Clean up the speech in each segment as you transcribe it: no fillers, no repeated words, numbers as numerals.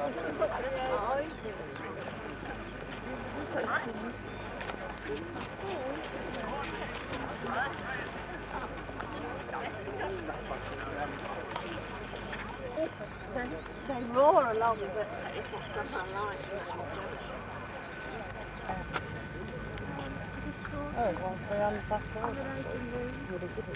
They roar along, but it's not stuff I like. Oh, well, we're on the fast road. Would have given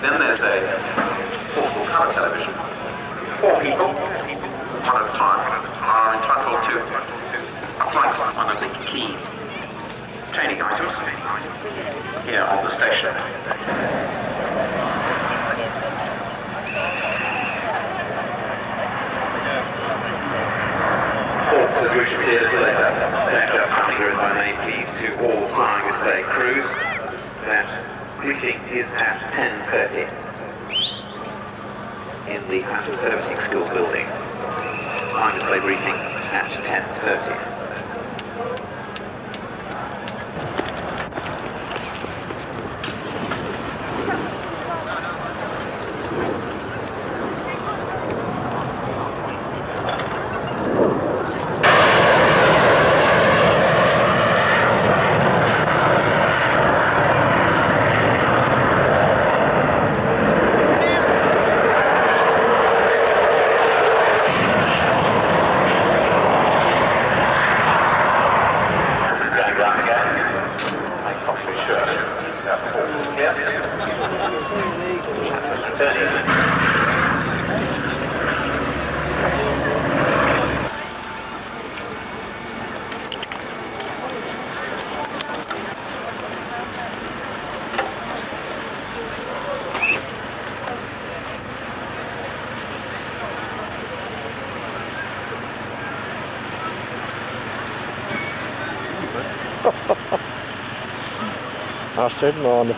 Then there's a portable colour television. 4 people, one at a time, are entitled to apply to one of the key training items here on the station. For the British Theatre later, that just coming here in my name, please, to all flying display crews, that briefing is at 10:30 in the Pattern Servicing School building. Flying display briefing at 10:30. I said, man,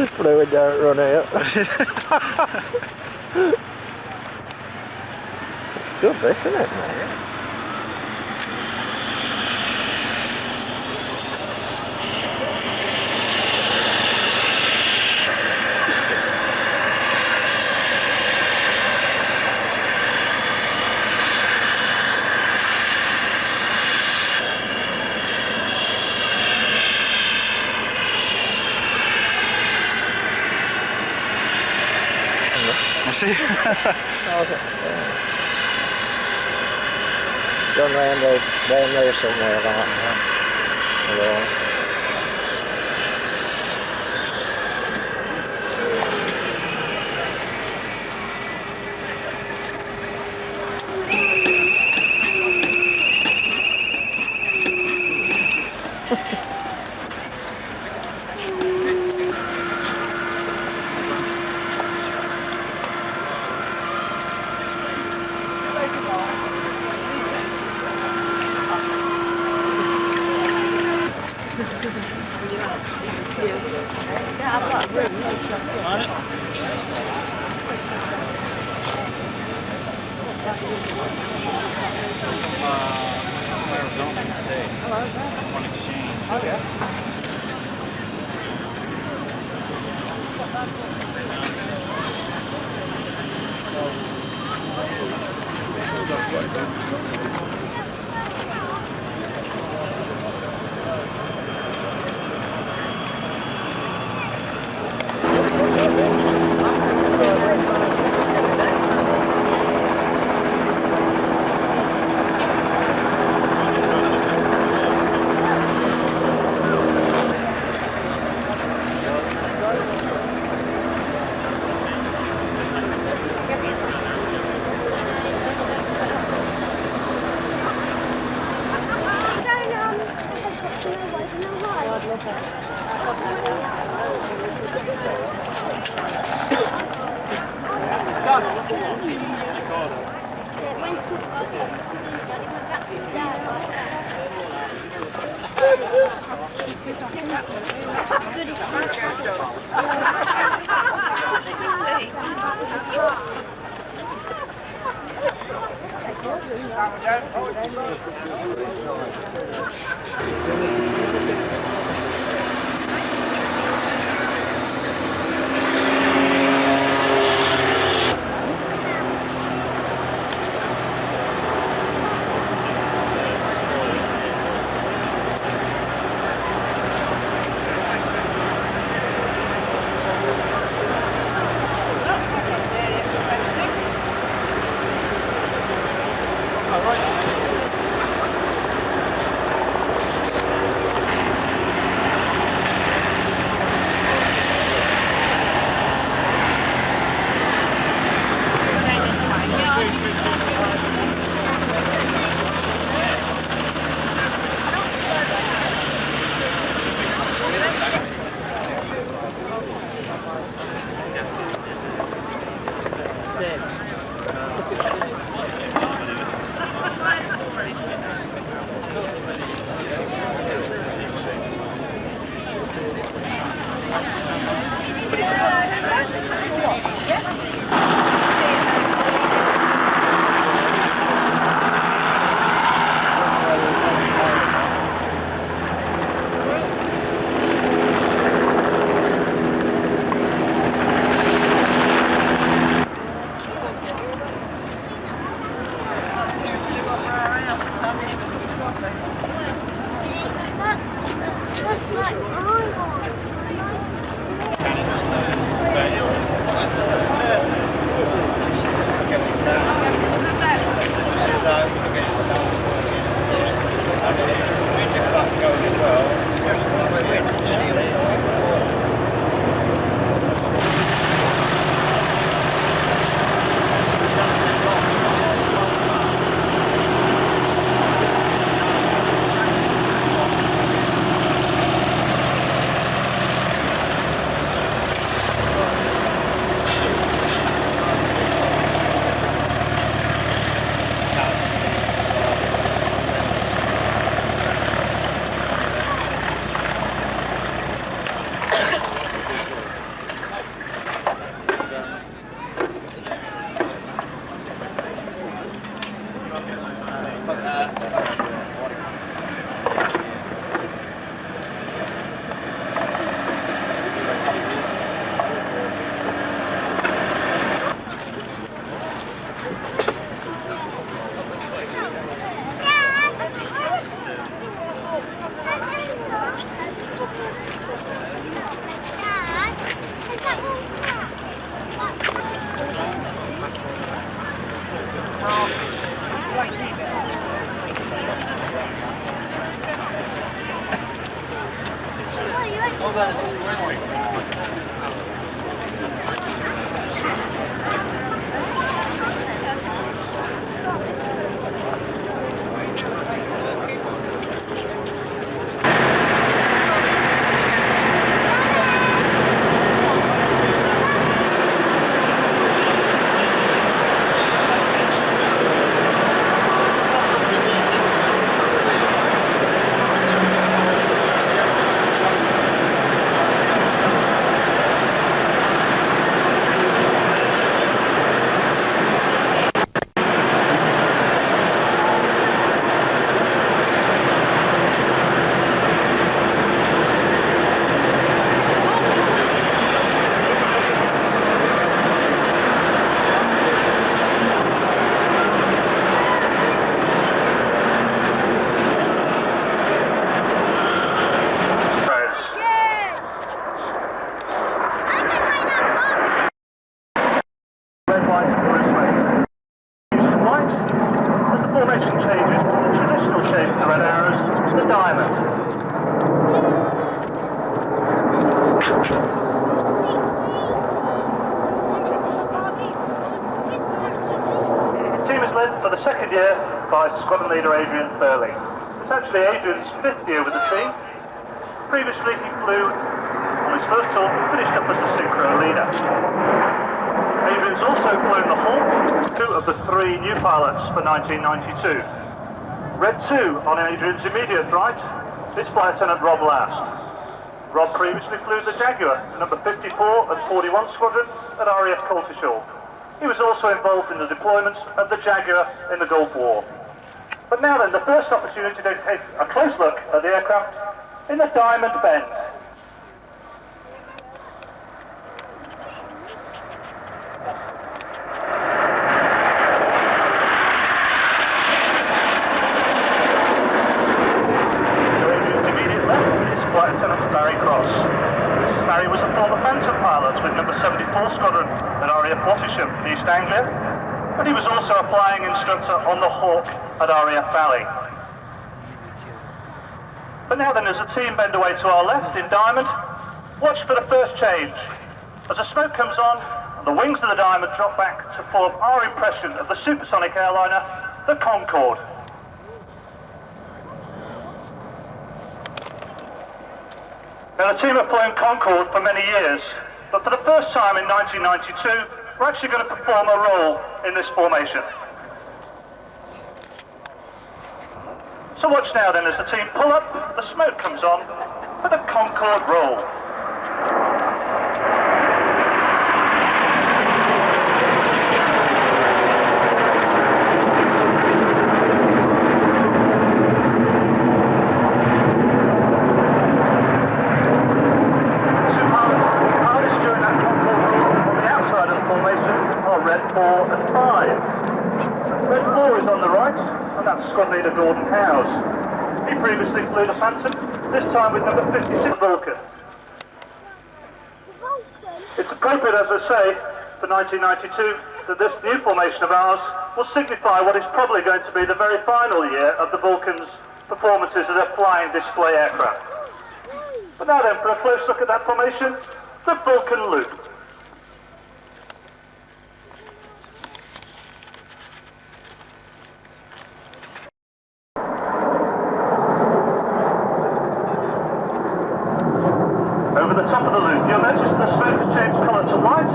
fluid don't run out. It's good, this, isn't it, man? I see. Gone round there, down there somewhere like that. Arizona States. On exchange. Oh, yeah. That's like my one. It's actually Adrian's 5th year with the team. Previously he flew on his first tour, finished up as a synchro leader. Adrian's also flown the Hawk, 2 of the 3 new pilots for 1992. Red 2 on Adrian's immediate right is Flight Lieutenant Rob Last. Rob previously flew the Jaguar, number 54 and 41 Squadron at RAF Coningsby. He was also involved in the deployment of the Jaguar in the Gulf War. But now then, the first opportunity to take a close look at the aircraft in the Diamond Bend. To Adrian's immediate left is Flight Lieutenant Barry Cross. Barry was a former Phantom pilot with number 74 Squadron at RAF Wattisham, East Anglia, and he was also a flying instructor on the Hawk at RAF Valley. But now then, as the team bend away to our left in Diamond, watch for the first change. As the smoke comes on, the wings of the Diamond drop back to form our impression of the supersonic airliner, the Concorde. Now the team have flown Concorde for many years, but for the first time in 1992, we're actually going to perform a role in this formation. So watch now then as the team pull up, the smoke comes on for the Concorde roll. Two pilots during that Concorde roll on the outside of the formation are Red 4 and 5. Red 4 is on the right, and that's Squad Leader Gordon Howes. He previously flew the Phantom, this time with number 56 Vulcan. It's appropriate, as I say, for 1992, that this new formation of ours will signify what is probably going to be the very final year of the Vulcan's performances as a flying display aircraft. But now then, for a close look at that formation, the Vulcan Loop. Over the top of the loop, you'll notice that the smoke has changed colour to white,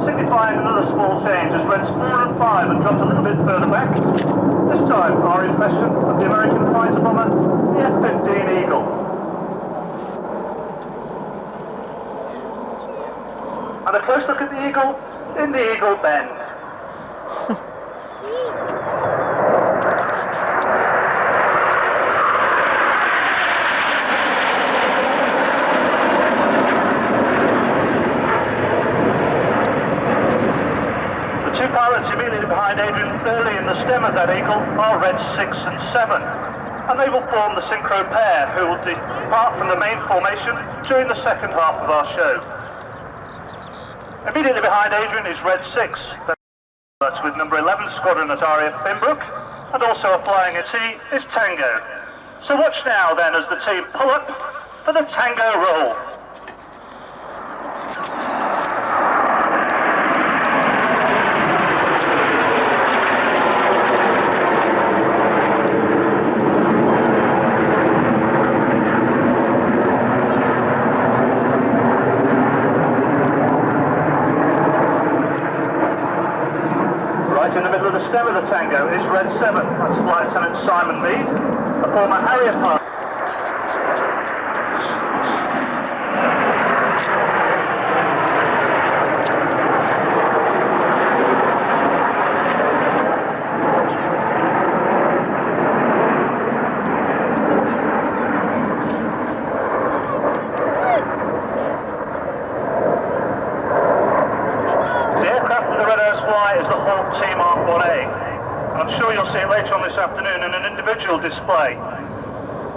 signifying another small change as reds 4 and 5 have dropped a little bit further back. This time, our impression of the American fighter bomber, the F-15 Eagle. And a close look at the Eagle in the Eagle Bend. Pilots immediately behind Adrian early in the stem of that Eagle are Reds 6 and 7, and they will form the synchro pair who will depart from the main formation during the second half of our show. Immediately behind Adrian is Red 6, that's with number 11 Squadron at RAF Binbrook, and also flying at sea is Tango. So watch now then as the team pull up for the Tango roll. In the middle of the stem of the Tango is Red 7, that's Flight Lieutenant Simon Mead, a former Harrier pilot. Is the Hawk Team Mark 1A, and I'm sure you'll see it later on this afternoon in an individual display.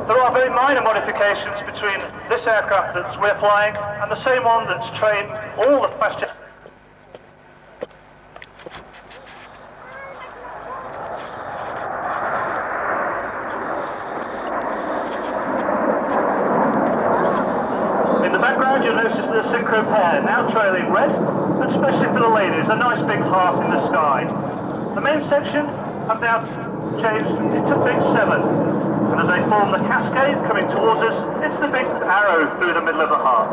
There are very minor modifications between this aircraft that we're flying and the same one that's trained all the passengers. In the background you'll notice the synchro pair now trailing red, and especially for the ladies, a nice big heart in the sky. The main section have now changed into Big 7, and as they form the cascade coming towards us, it's the big arrow through the middle of the heart.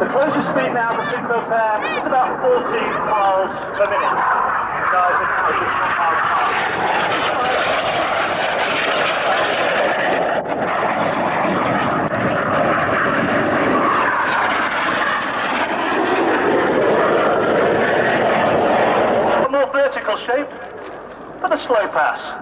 The closest speed now to synchro pair is about 14 miles per minute. A more vertical shape for the slow pass.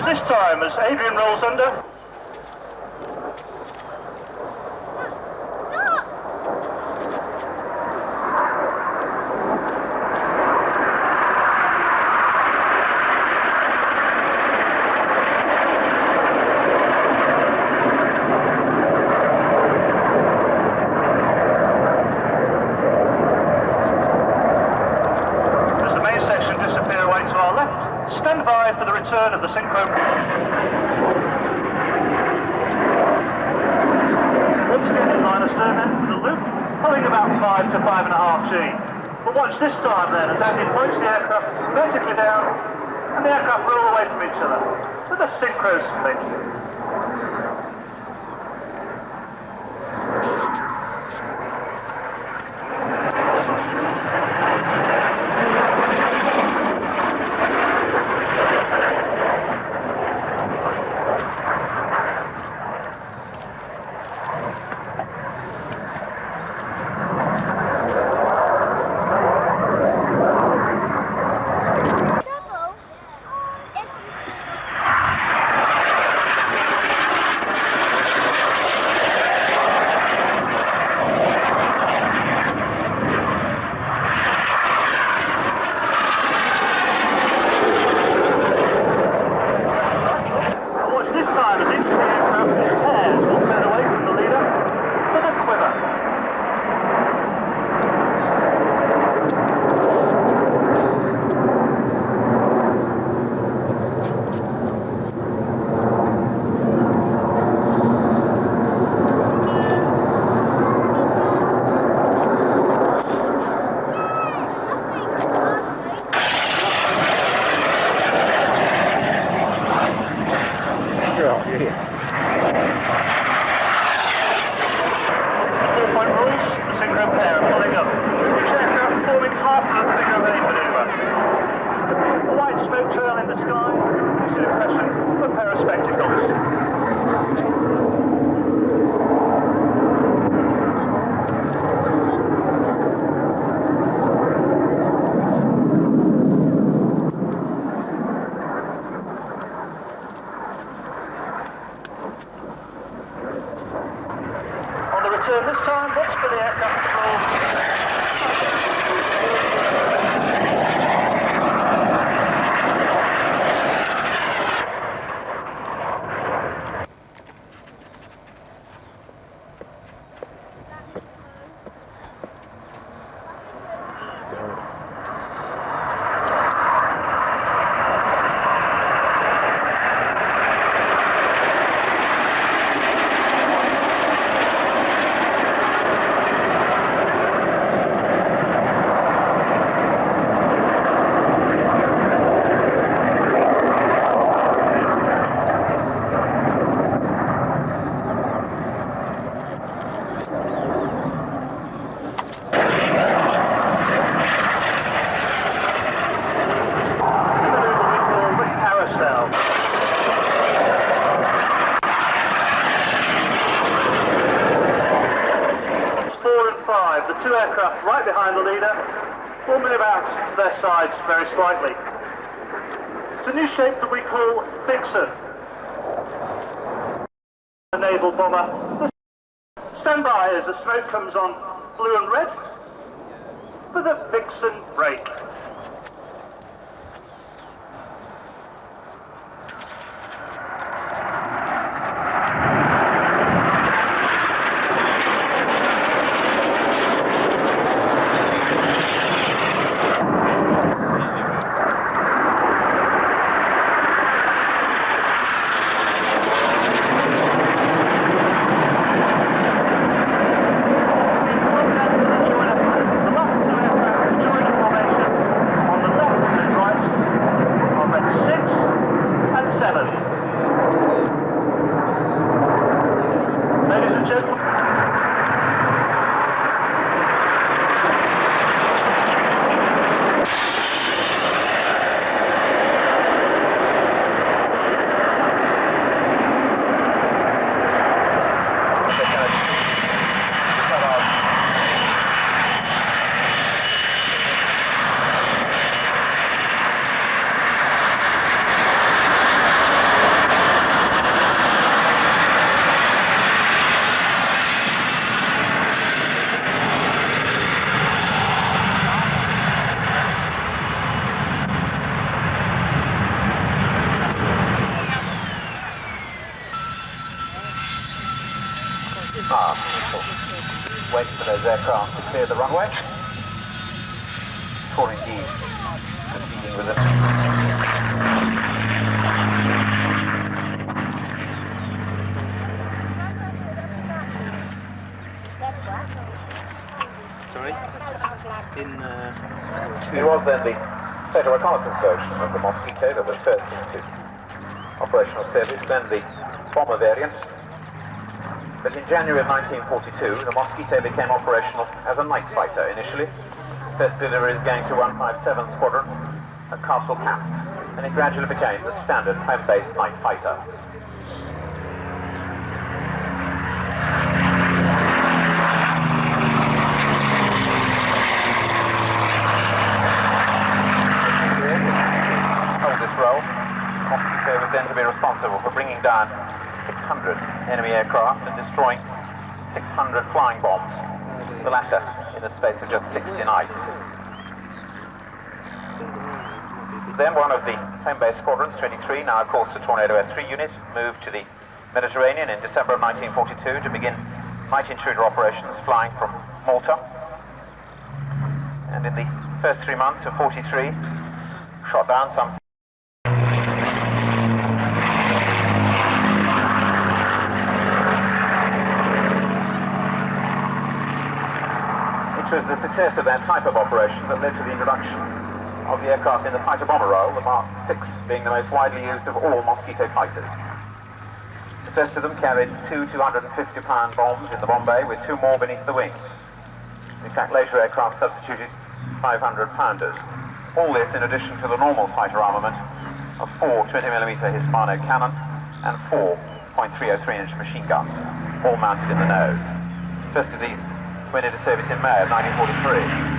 this time as Adrian rolls under. Stand by for the return of the synchro. Once again in line astern then for the loop, pulling about 5 to 5.5 G. But watch this time then as Andy points the aircraft vertically down and the aircraft roll away from each other with a synchro split. This time, watch for the aircraft control. The two aircraft right behind the leader will move out to their sides very slightly. It's a new shape that we call Vixen. A naval bomber. Stand by as the smoke comes on blue and red for the Vixen break. those aircraft to clear the runway. For indeed proceeding with it. Sorry? It was then the Federal Reconnaissance version of the Mosquito that was first into operational service, then the bomber variant. But in January of 1942, the Mosquito became operational as a night fighter initially. First deliveries going to 157 Squadron at Castle Camp, and it gradually became the standard home-based night fighter. Role, Mosquito was then to be responsible for bringing down 600 enemy aircraft and destroying 600 flying bombs, the latter in the space of just 60 nights. Then one of the home-based squadrons, 23, now of course the Tornado S3 unit, moved to the Mediterranean in December of 1942 to begin night intruder operations flying from Malta. And in the first 3 months of 43, shot down some It was the success of that type of operation that led to the introduction of the aircraft in the fighter bomber role, the Mark 6 being the most widely used of all Mosquito fighters. The first of them carried two 250-pound bombs in the bomb bay with two more beneath the wings. In fact, later aircraft substituted 500-pounders. All this in addition to the normal fighter armament of four 20mm Hispano cannon and four .303-inch machine guns, all mounted in the nose. First of these went into service in May of 1943.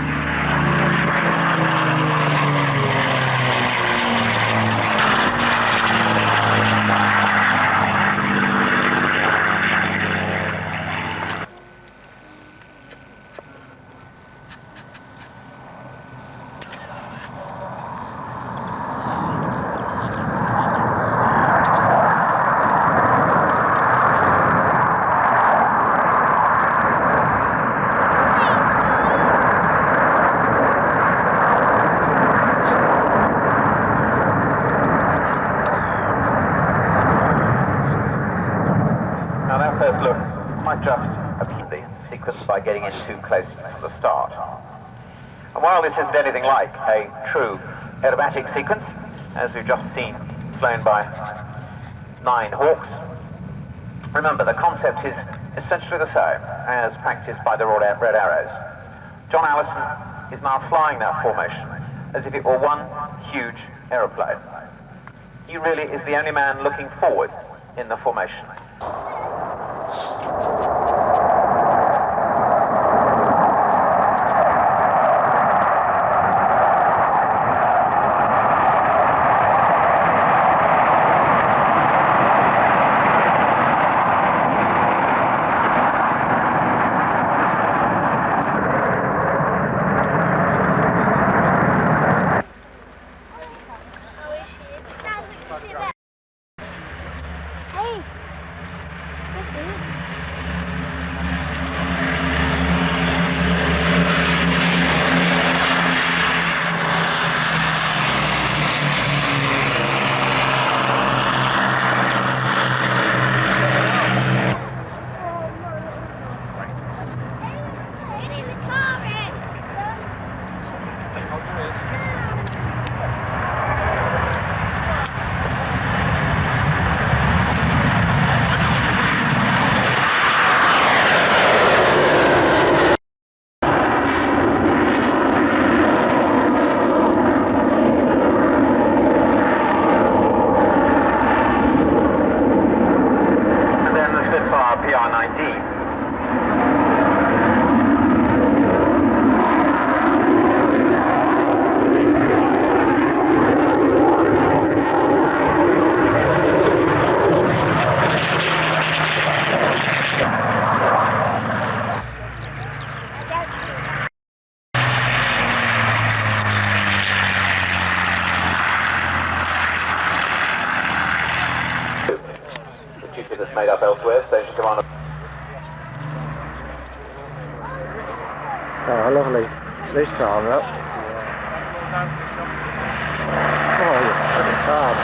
By getting in too close from the start. And while this isn't anything like a true aerobatic sequence, as we've just seen flown by 9 Hawks, remember the concept is essentially the same as practiced by the Red Arrows. John Allison is now flying that formation as if it were one huge aeroplane. He really is the only man looking forward in the formation. Made up elsewhere, Station Commander. Oh, lovely. This time up. Oh, it's hard.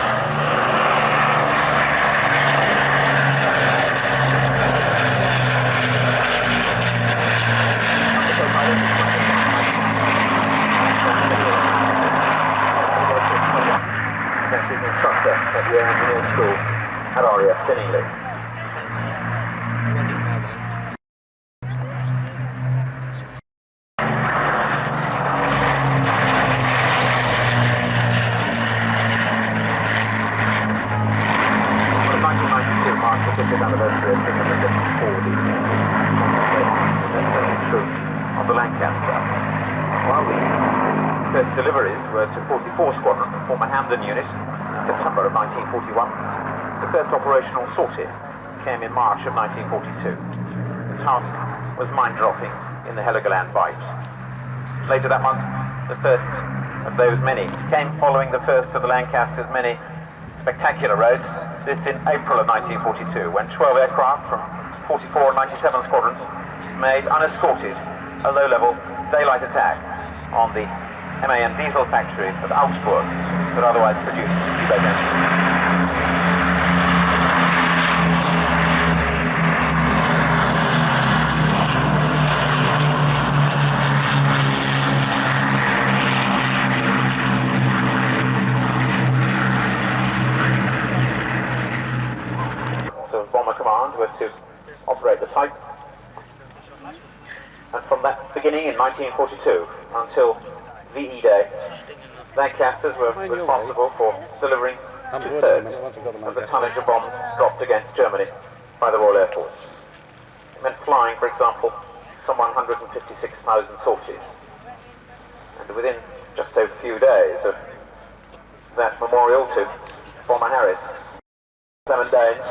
Instructor at the Air Engineering School at RAF Coningsby. The 1992 marks the 50th anniversary of the mouldy of the Lancaster. While the first deliveries were to 44 Squadron, the former Hampden unit, in September of 1941. The first operational sortie came in March of 1942. The task was mine dropping in the Heligoland Bight. Later that month, the first of those many came following the first of the Lancaster's many spectacular raids. This in April of 1942, when 12 aircraft from 44 and 97 squadrons made unescorted a low-level daylight attack on the MAN diesel factory of Augsburg that otherwise produced U-boat engines. So Bomber Command was to operate the type, and from that beginning in 1942 until VE Day, Lancasters were responsible for delivering 2/3 of the tonnage of bombs dropped against Germany by the Royal Air Force. It meant flying, for example, some 156,000 sorties. And within just a few days of that memorial to Bomber Harris, 7 days,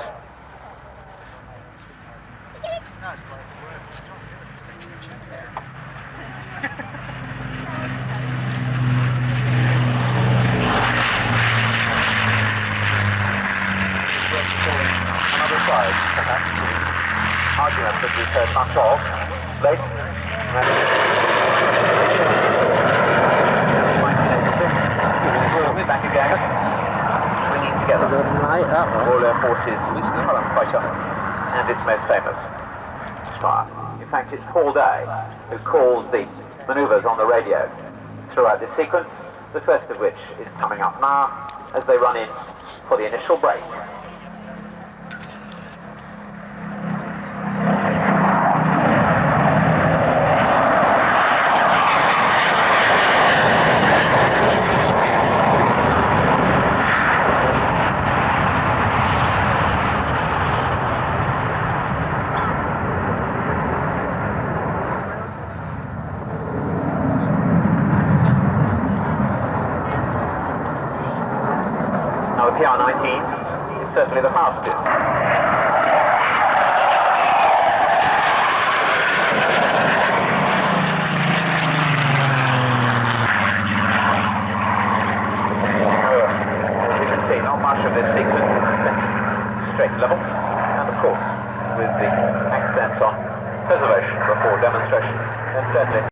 another side, perhaps, to the argument that we've heard much of late. 1986, back again, bringing together Royal Air Force's column fighter and its most famous spy. In fact, it's Paul Day who calls the manoeuvres on the radio throughout this sequence, the first of which is coming up now as they run in for the initial break. Now the PR-19 is certainly the fastest. However, as you can see, not much of this sequence is straight level, and of course, with the accent on preservation before demonstration, then certainly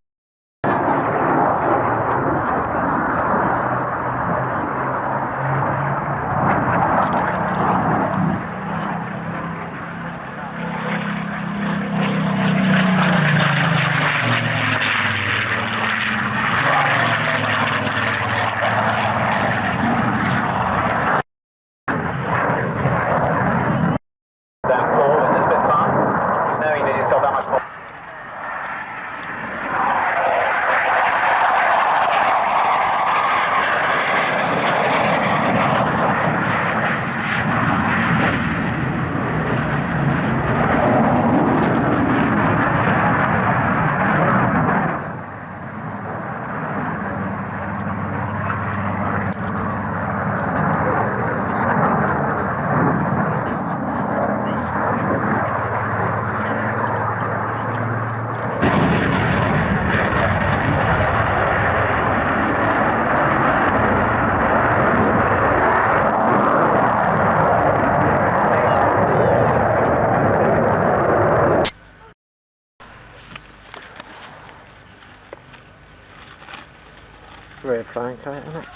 very flying kite, isn't it?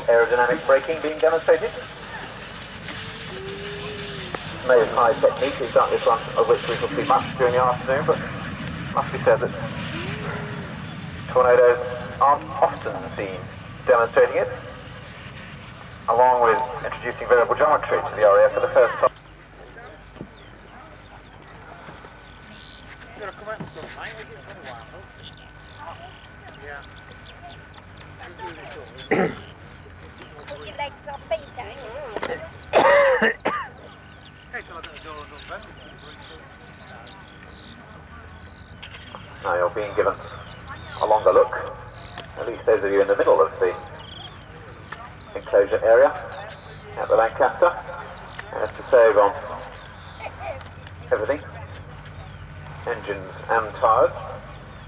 Aerodynamic braking being demonstrated. May have high technique, exactly this one of which we shall see much during the afternoon, but must be said that tornadoes aren't often seen demonstrating it, along with introducing variable geometry to the RAF for the first time. Now you're being given a longer look, at least those of you in the middle of the enclosure area at the Lancaster, as to save on everything, engines and tyres,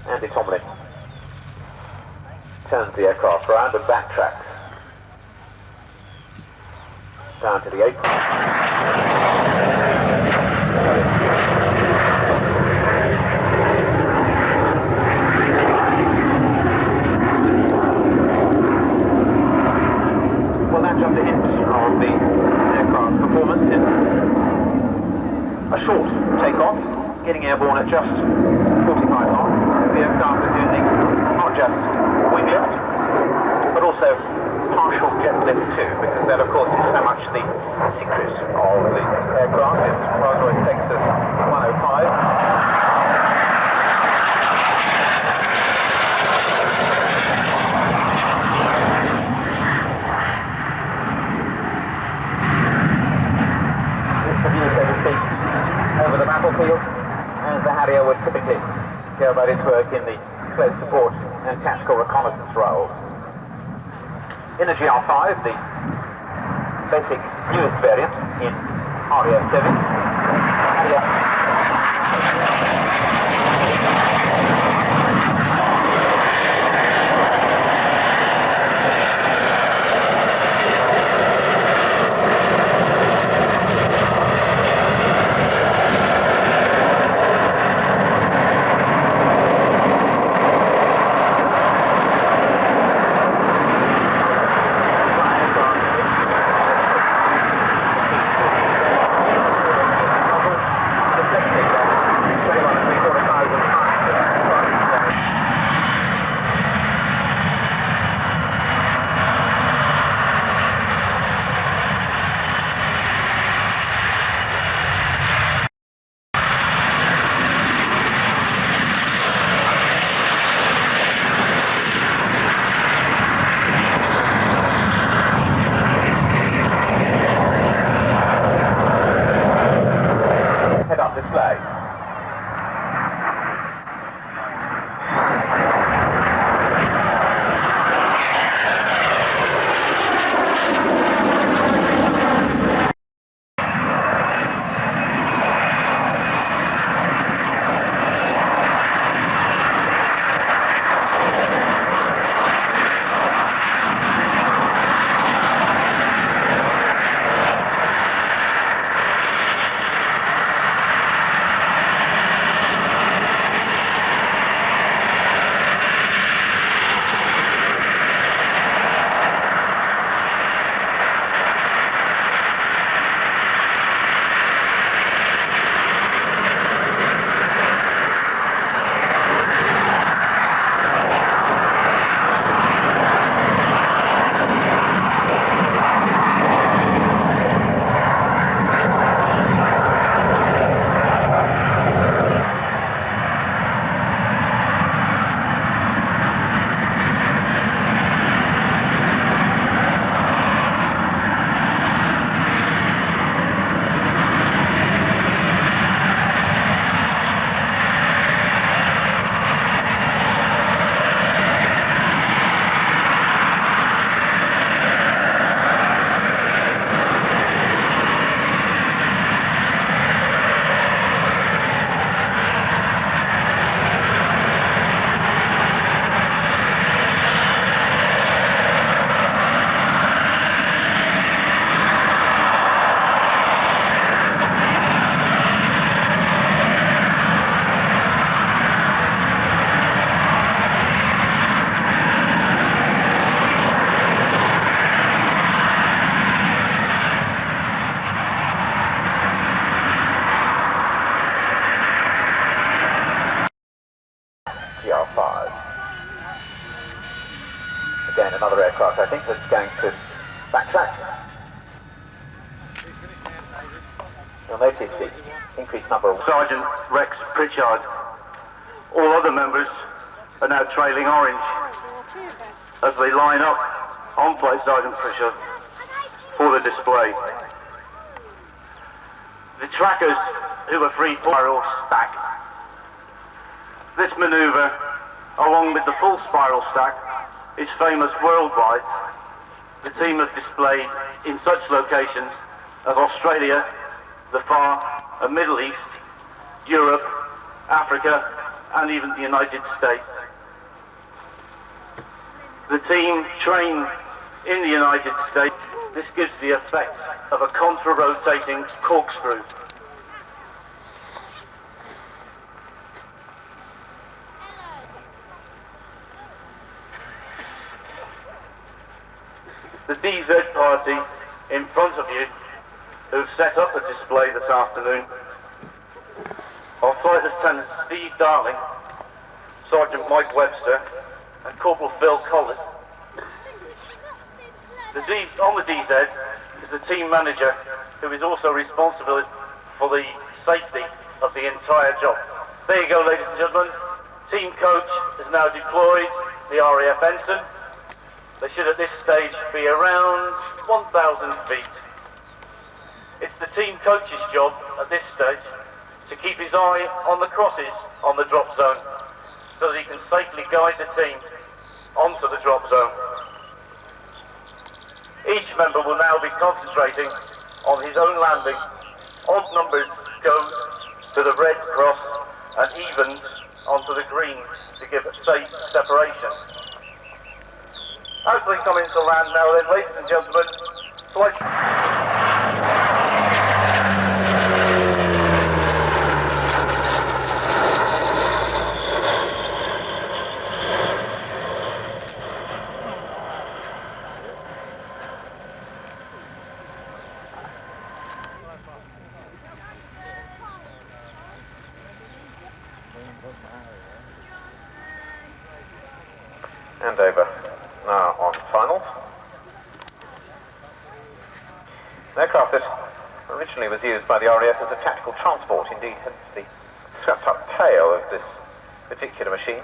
Andy Tomlin turns the aircraft round and backtracks down to the apron. Just a hint of the aircraft's performance in a short takeoff, getting airborne at just 45 knots. The aircraft is using not just wing lift, but also partial jet lift too, because that of course is so much the secret of the aircraft. It's Rolls-Royce Texas 105. Over the battlefield, and the Harrier would typically go about its work in the close support and tactical reconnaissance roles. In the GR5, the basic newest variant in RAF service, Harrier Again, another aircraft, I think, that's going to backtrack. You'll notice the increased number of... Sergeant Rex Pritchard. All other members are now trailing orange as they line up on Flight Sergeant Pritchard for the display. The trackers, who are free spiral stack. This manoeuvre, along with the full spiral stack, is famous worldwide. The team has displayed in such locations as Australia, the Far and Middle East, Europe, Africa, and even the United States. The team trained in the United States. This gives the effect of a contra-rotating corkscrew. The DZ party in front of you, who've set up a display this afternoon, are Flight Lieutenant Steve Darling, Sergeant Mike Webster, and Corporal Phil Collins. On the DZ is the team manager, who is also responsible for the safety of the entire job. There you go, ladies and gentlemen. Team coach is now deployed, the RAF ensign. They should at this stage be around 1,000 feet. It's the team coach's job at this stage to keep his eye on the crosses on the drop zone so that he can safely guide the team onto the drop zone. Each member will now be concentrating on his own landing. Odd numbers go to the red cross and evens onto the green to give a safe separation. As they come into land now then, ladies and gentlemen, flight... And over now on finals. An aircraft that originally was used by the RAF as a tactical transport, indeed it's the scrapped up tail of this particular machine.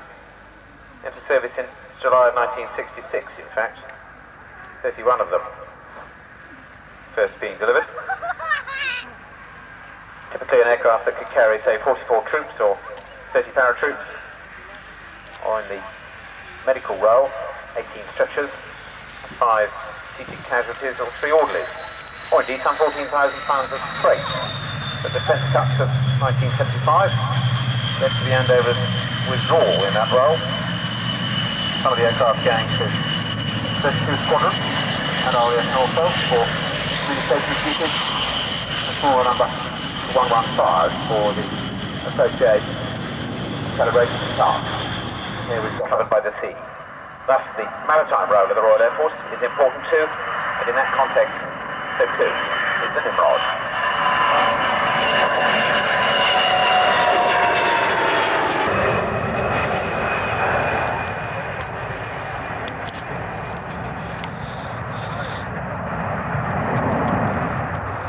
Into service in July of 1966, in fact. 31 of them first being delivered. Typically an aircraft that could carry, say, 44 troops or 30 paratroops, or in the medical row, 18 stretchers, 5 seated casualties or 3 orderlies, or indeed some 14,000 pounds of freight. The defence cuts of 1975 led to the Andover's withdrawal in that role. Some of the aircraft going to 32 Squadron and RAF Norfolk for communications duties, a smaller number 115 for the associated calibration task. Here we've got covered by the sea. Thus the maritime role of the Royal Air Force is important too, and in that context, so too is the Nimrod.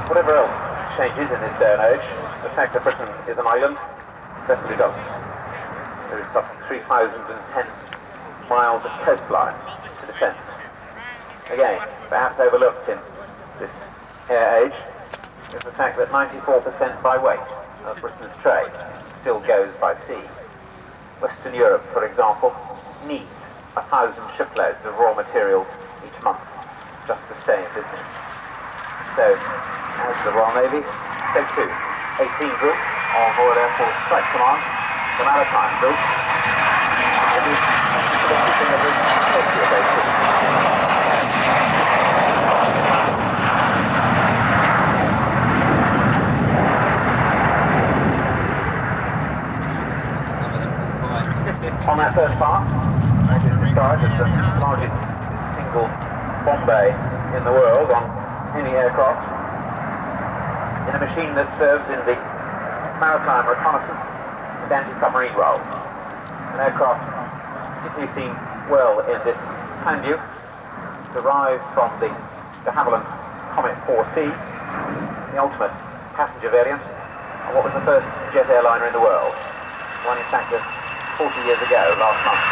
Whatever else changes in this day and age, the fact that Britain is an island certainly doesn't. There is some 3,010 miles of coastline to defend. Again, perhaps overlooked in this air age is the fact that 94% by weight of Britain's trade still goes by sea. Western Europe, for example, needs 1,000 shiploads of raw materials each month just to stay in business. So, as the Royal Navy, so too, 18 Group of Royal Air Force Strike Command, the Maritime Group, it is for the keeping of the safety of those ships. On that first part, it is described as the largest single bomb bay in the world on any aircraft, in a machine that serves in the maritime reconnaissance and anti-submarine role. An aircraft particularly seen well in this left-hand view, derived from the de Havilland Comet 4C, the ultimate passenger variant, and what was the first jet airliner in the world. One, in fact, 40 years ago, last month.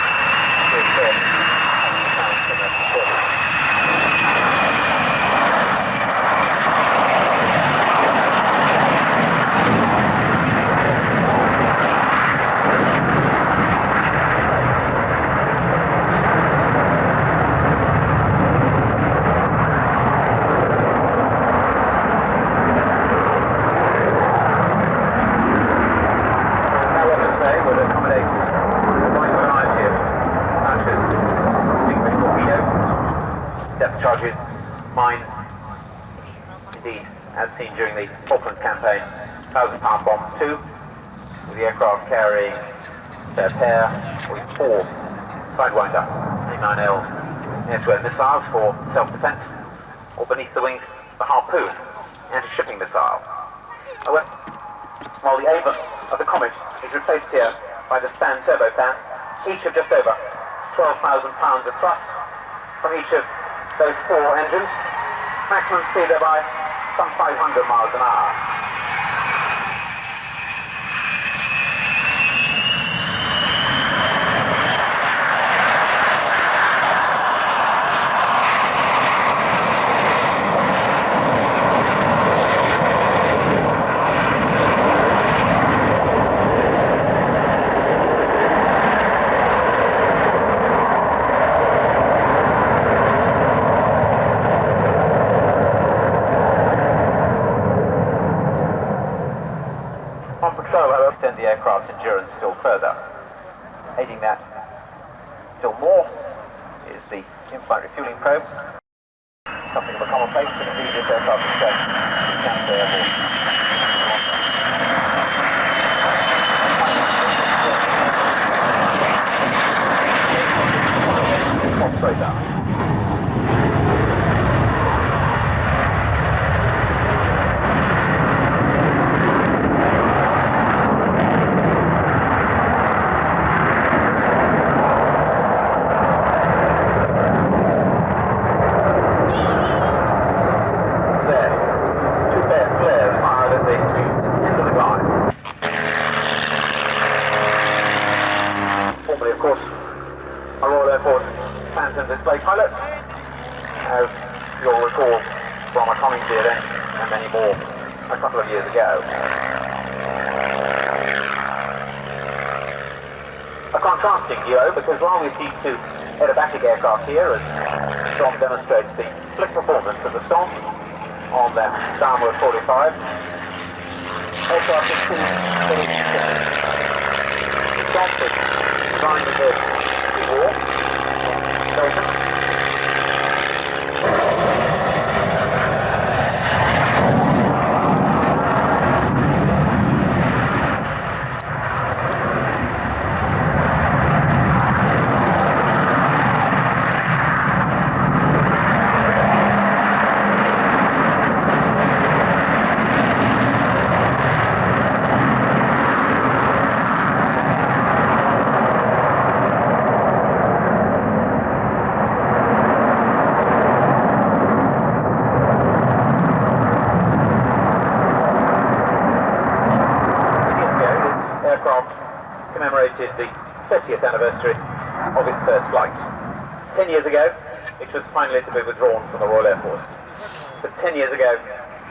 Charges, mines, indeed, as seen during the Falklands campaign, 1,000-pound bombs too, with the aircraft carrying their pair with 4 Sidewinder 39L air-to-air missiles for self-defense, or beneath the wings, the Harpoon anti-shipping missile. However, while the Avon of the Comet is replaced here by the Span turbofan, each of just over 12,000 pounds of thrust from each of those 4 engines, maximum speed thereby some 500 miles an hour. Extend the aircraft's endurance still further. Aiding that still more is the in-flight refueling probe. Something of a commonplace, but indeed this aircraft is safe down to the airborne. Straight down. Display pilot, as you'll recall from a Coningsby event and many more a couple of years ago. A contrasting duo, because while we see 2 aerobatic aircraft here, as Storm demonstrates the slick performance of the Storm on their downward 45, aircraft is too very different. Storm is designed with the war. Belgium. Commemorated the 30th anniversary of its first flight. 10 years ago, it was finally to be withdrawn from the Royal Air Force. But 10 years ago,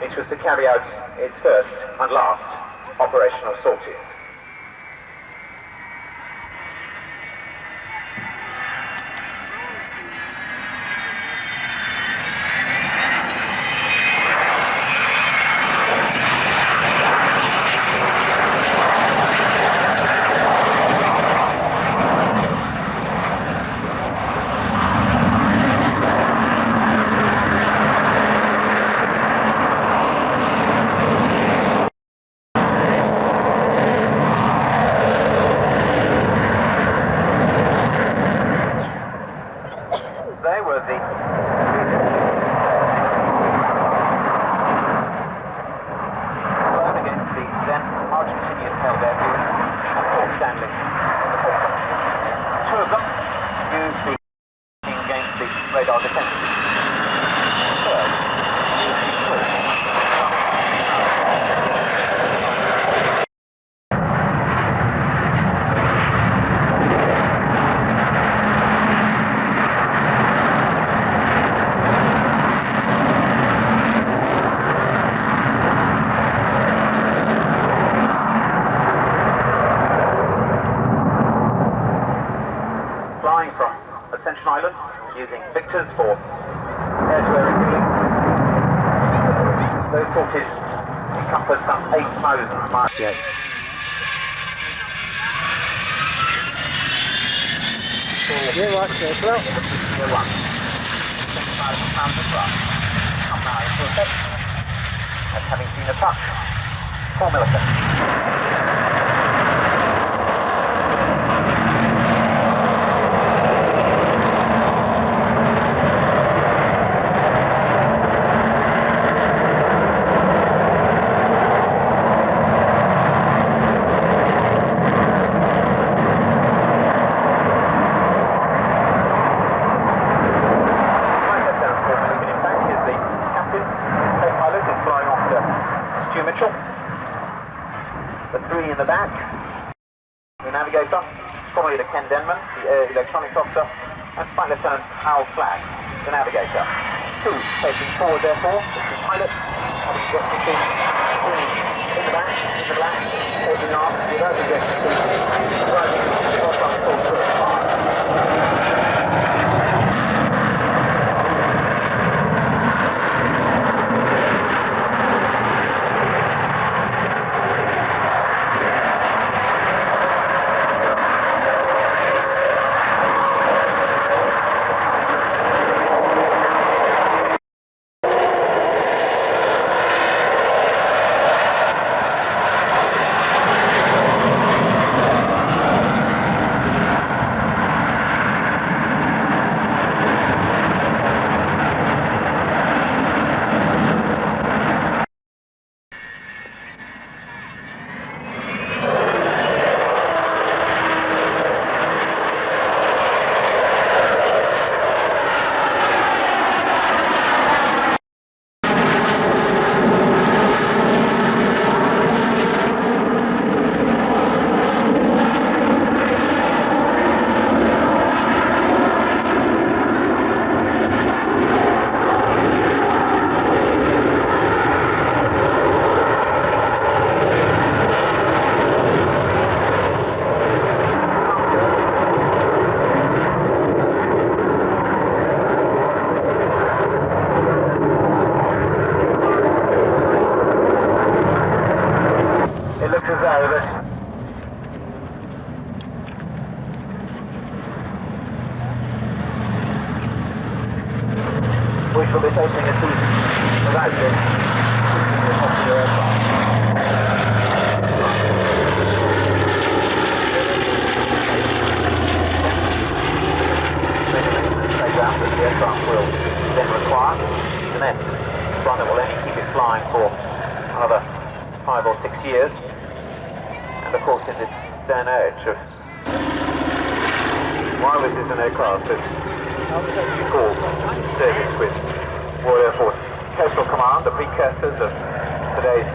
it was to carry out its first and last operational sorties. radar defense. Third, flying from Ascension Island using Victors for air-to-air interlink. Those sorties encompass some 8,000 miles. Yeah. Yeah, right, so well. Year 1. 7,000 pounds of thrust. Come now into effect. As having seen a touch. 4 milliseconds. The three in the back, the navigator, strongly to Ken Denman, the air electronics officer, and Flight Lieutenant Al Flagg, the navigator. Two facing forward therefore, the pilot, having got the seat in the black, taking off without ejection seat, driving full through the car. We shall be facing a season without this popular aircraft. Playground that the aircraft will then require. The next one that will only keep it flying for another 5 or 6 years. And of course in this day and age of why was this an aircraft that you call service with Royal Air Force Coastal Command, the precursors of today's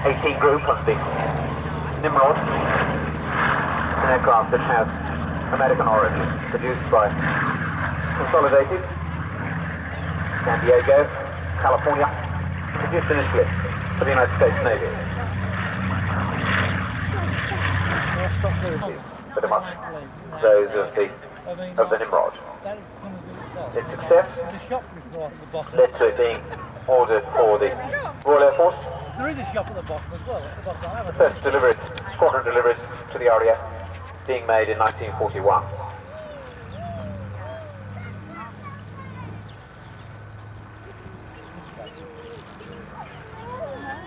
18 group of the Nimrod, an aircraft that has American origin, produced by Consolidated, San Diego, California, produced initially for the United States Navy. Pretty much those of the Nimrod. Its success led to it being ordered for the Royal Air Force. There is a shop at the bottom as well. The first deliveries, squadron deliveries to the RAF being made in 1941.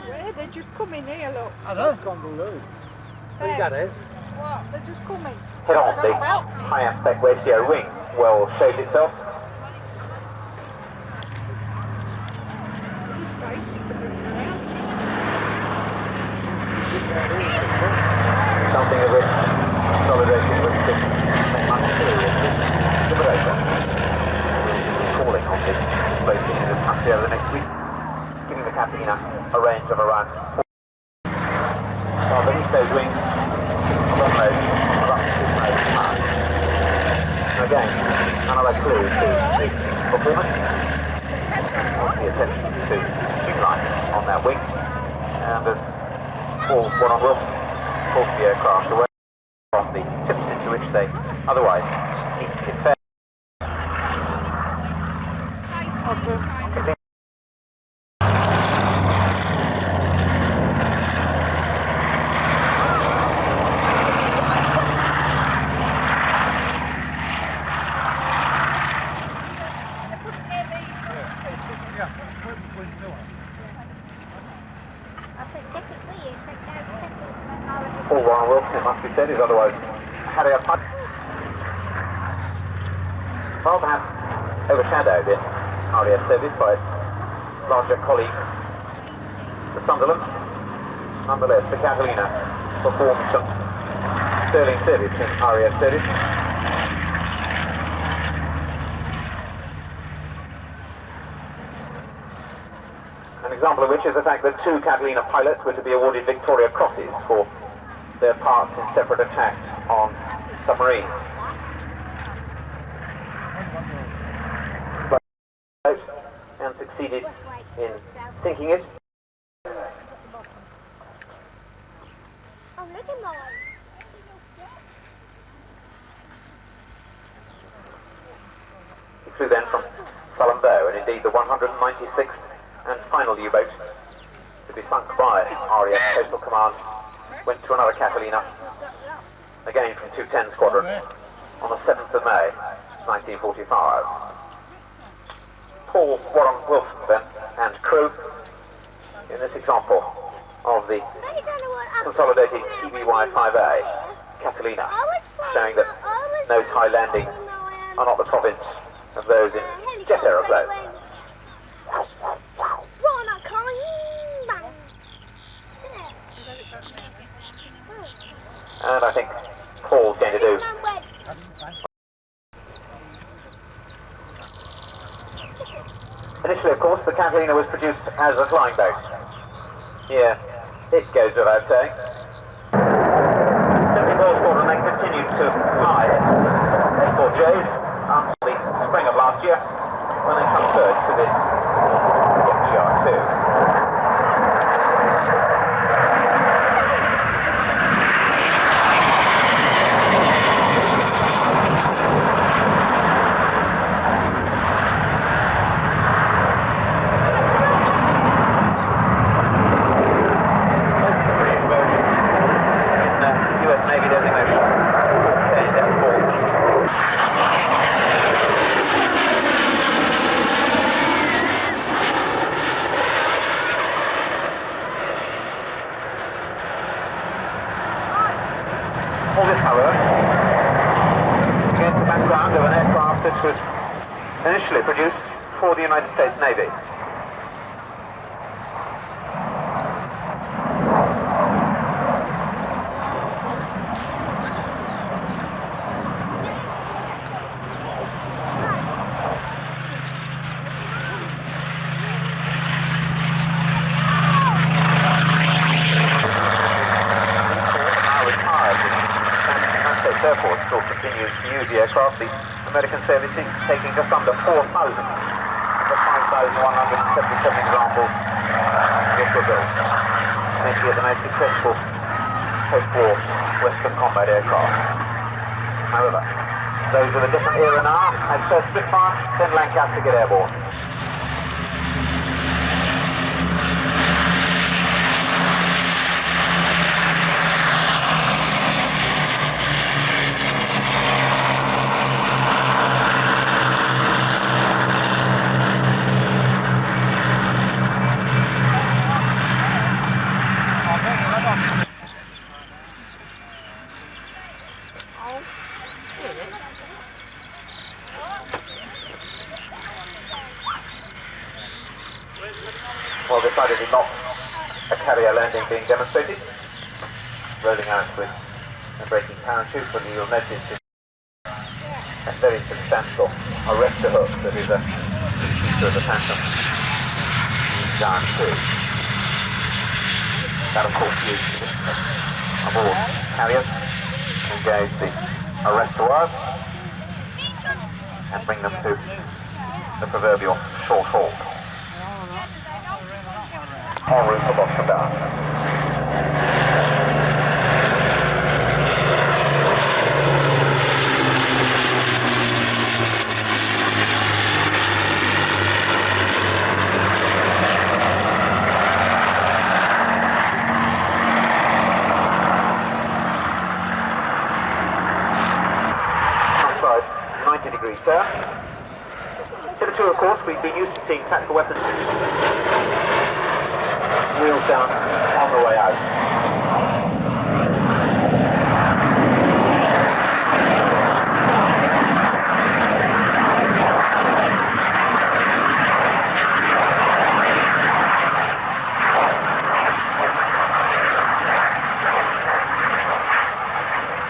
Where? They're just coming here, look. I know. It's gone blue. Hey. That is. What? They're just coming. Head on, the high aspect ratio wing will shape itself. Something of which Consolidated with the simulator. country over the next week, giving the Catalina a range of around 4. While beneath those wings, long road of up to 2 miles per hour. And again, another clue to the performance was the attention to streamline on that wing, and as Paul Wilson pulled the aircraft away from the tips into which they otherwise need to be fair. Paul Warren Wilson, it must be said, is otherwise Harrier Punch. Well, perhaps overshadowed in RAF service by its larger colleague, the Sunderland. Nonetheless, the Catalina performed some sterling service in RAF service. An example of which is the fact that 2 Catalina pilots were to be awarded Victoria Crosses for their parts in separate attacks on submarines. And succeeded in sinking it. He flew then from Sullen Bow, and indeed the 196th and final U-boat to be sunk by RAF Coastal Command went to another Catalina, again from 210 Squadron, on the 7th of May, 1945. Paul Warren Wilson then, and crew, in this example of the consolidated TBY-5A Catalina, showing that nose high landings are not the province of those in jet aeroplanes. And I think Paul's going to do. Initially, of course, the Catalina was produced as a flying boat. Yeah, it goes without saying. 74 Squadron then continued to fly F4Js until the spring of last year, when they transferred to this GR2. All this, however, against the background of an aircraft which was initially produced for the United States Navy. Airport still continues to use the aircraft. The American service is taking just under 4,000 of the 5,177 examples which were built, making it the most successful post-war Western combat aircraft. However, those of a different era now, as first Spitfire, then Lancaster get airborne. Well, decidedly not a carrier landing being demonstrated. Rolling out with a braking parachute, but you'll notice a very substantial arrestor hook that is a feature of the Phantom. down too. That of course used aboard carriers to engage the arrestoirs and bring them to the proverbial short halt. En route for Boston down. Outside, 90 degrees there. Hitherto, of course, we've been used to seeing tactical weapons wheels down on the way out.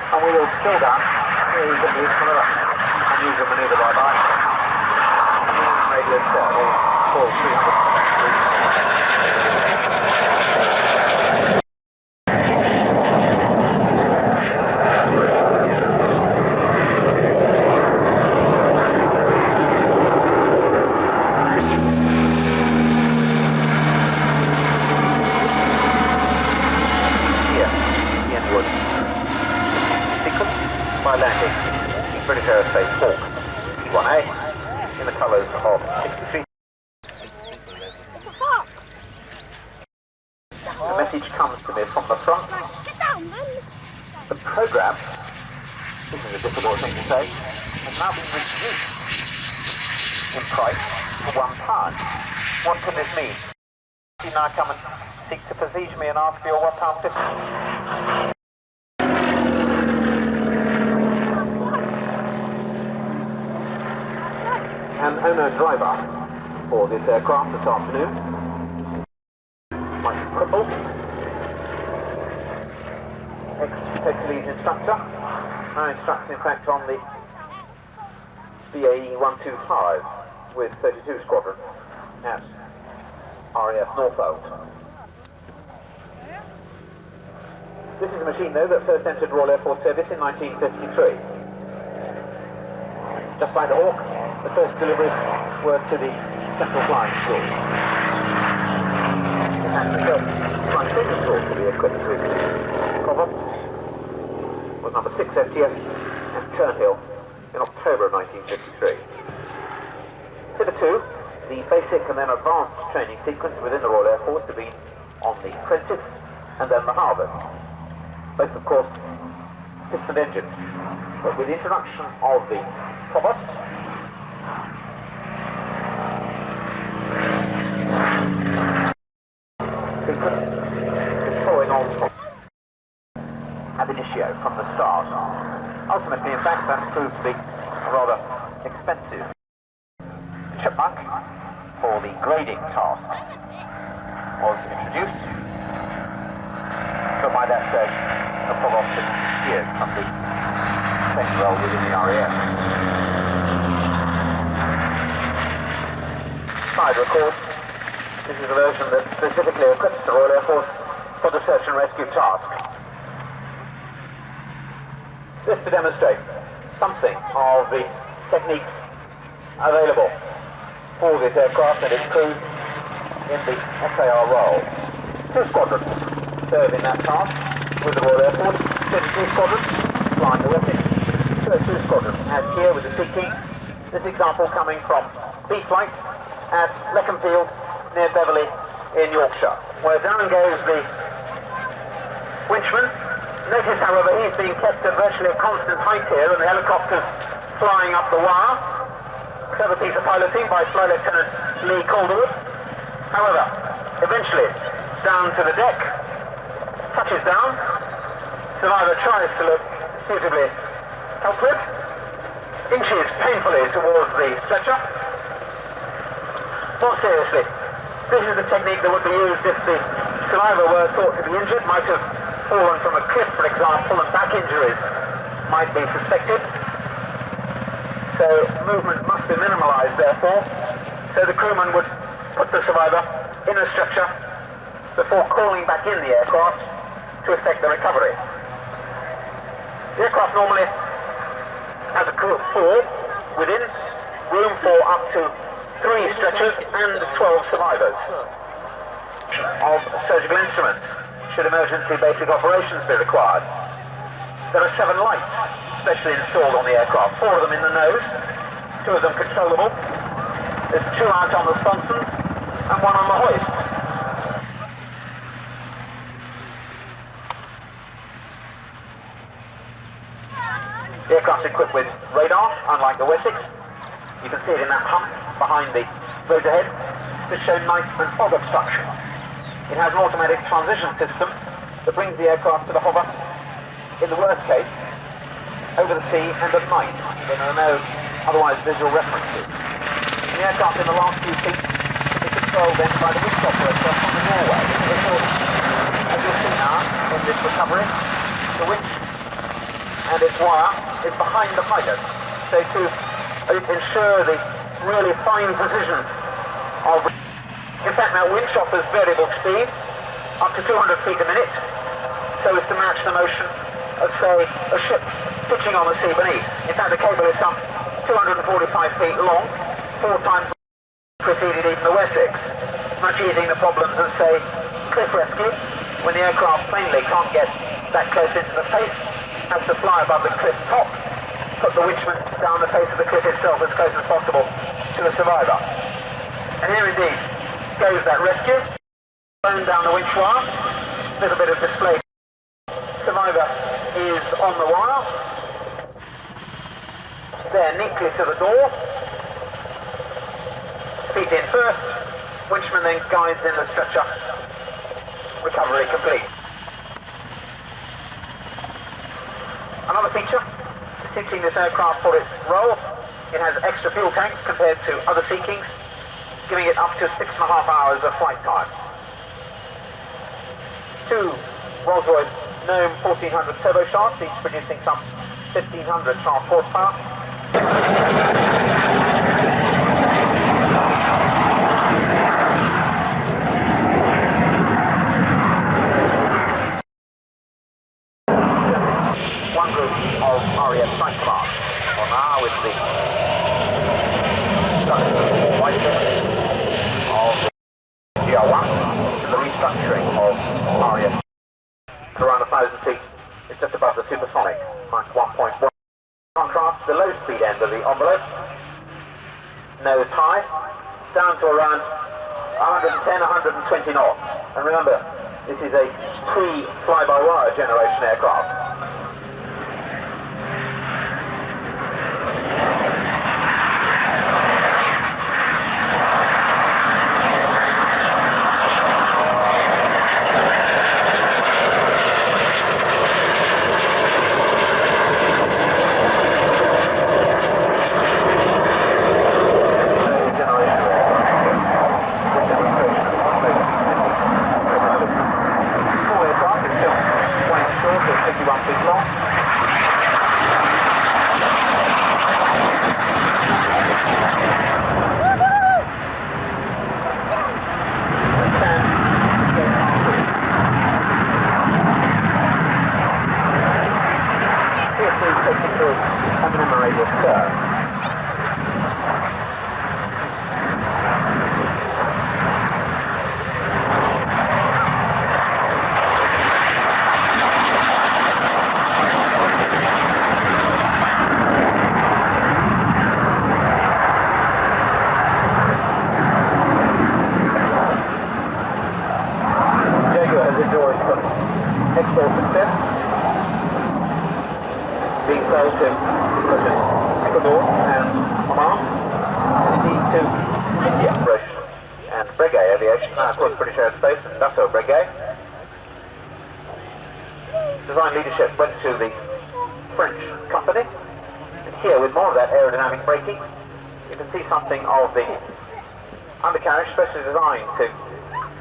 And wheels still down. Here you can use another unusual manoeuvre by line. Radius there, all 300 degrees. By landing in British Aerospace Hawk T1A in the colours of 63. The message comes to me from the front. The programme, this is a difficult thing to say, has now been reduced in price to £1. What can this mean? You now come and seek to besiege me and ask for your £1.50. And owner-driver for this aircraft this afternoon, Mike Cripple, ex-Hercules instructor, now instructing in fact on the BAE 125 with 32 Squadron at RAF Norfolk. This is a machine though that first entered Royal Air Force service in 1953. Just like the Hawk, the first deliveries were to the Central Flying School. And the first flying training school to be equipped with cover was number 6 FTS at Turnhill in October of 1953. Hitherto, the basic and then advanced training sequence within the Royal Air Force have been on the Prentice and then the Harvard. Both, of course, piston engines. But with the introduction of the Provost, controlling on ab initio from the start. Ultimately, in fact, that proved to be a rather expensive chipmunk for the grading task was introduced. So by that stage, the Provost had steered from the second role within the RAF. Side record. This is a version that specifically equips the Royal Air Force for the search and rescue task. This to demonstrate something of the techniques available for this aircraft and its crew in the SAR role. 2 squadrons serve in that task with the Royal Air Force, 32 squadrons flying the weapons. 2 squadrons, as here with the Sea-King. This example coming from B-Flight at Leconfield near Beverley in Yorkshire, where down goes the winchman. Notice, however, he's being kept at virtually a constant height here, and the helicopter's flying up the wire. Clever piece of piloting by Flight Lieutenant Lee Calderwood. However, eventually, down to the deck, touches down. Survivor tries to look suitably helpless, inches painfully towards the stretcher. More seriously, this is the technique that would be used if the survivor were thought to be injured, might have fallen from a cliff, for example, and back injuries might be suspected. So movement must be minimalised, therefore, so the crewman would put the survivor in the structure before crawling back in the aircraft to effect the recovery. The aircraft normally has a crew of 4 within, room for up to 3 stretchers and 12 survivors of surgical instruments should emergency basic operations be required. There are 7 lights specially installed on the aircraft, 4 of them in the nose, 2 of them controllable. There's 2 out on the sponsons and 1 on the hoist. The aircraft's equipped with radar, unlike the Wessex. You can see it in that hump behind the road ahead to show night and fog obstruction. It has an automatic transition system that brings the aircraft to the hover, in the worst case, over the sea and at night, when there are no otherwise visual references. The aircraft in the last few feet is controlled then by the winch operator from the doorway. As you'll see now in this recovery, the winch and its wire is behind the pitot, so to ensure the really fine precision of... In fact, now winch offers variable speed, up to 200 feet a minute, so as to match the motion of, say, a ship pitching on the sea beneath. In fact, the cable is some 245 feet long, 4 times preceded even the Wessex, much easing the problems of, say, cliff rescue, when the aircraft plainly can't get that close into the face, has to fly above the cliff top, put the winchman down the face of the cliff itself as close as possible to the survivor. And here indeed goes that rescue, blown down the winch wire, little bit of display. Survivor is on the wire, there neatly to the door, feet in first, winchman then guides in the stretcher, recovery complete. Another feature suiting this aircraft for its role, it has extra fuel tanks compared to other Sea Kings, giving it up to 6.5 hours of flight time. 2 Rolls-Royce Gnome 1400 turbocharts, each producing some 1500 shaft horsepower. One group of RAF Strike Command on now with the white of GR1 and the restructuring of RAF to around 1,000 feet. It's just above the supersonic, Mach 1.1. Contrast the low speed end of the envelope, nose high, down to around 110, 120 knots. And remember, this is a pre-fly-by-wire generation aircraft. Export success, being sold to Ecuador and Oman, and indeed to India operation and Breguet Aviation, now of course British Aerospace and Dassault Breguet. Design leadership went to the French company, and here with more of that aerodynamic braking, you can see something of the undercarriage specially designed to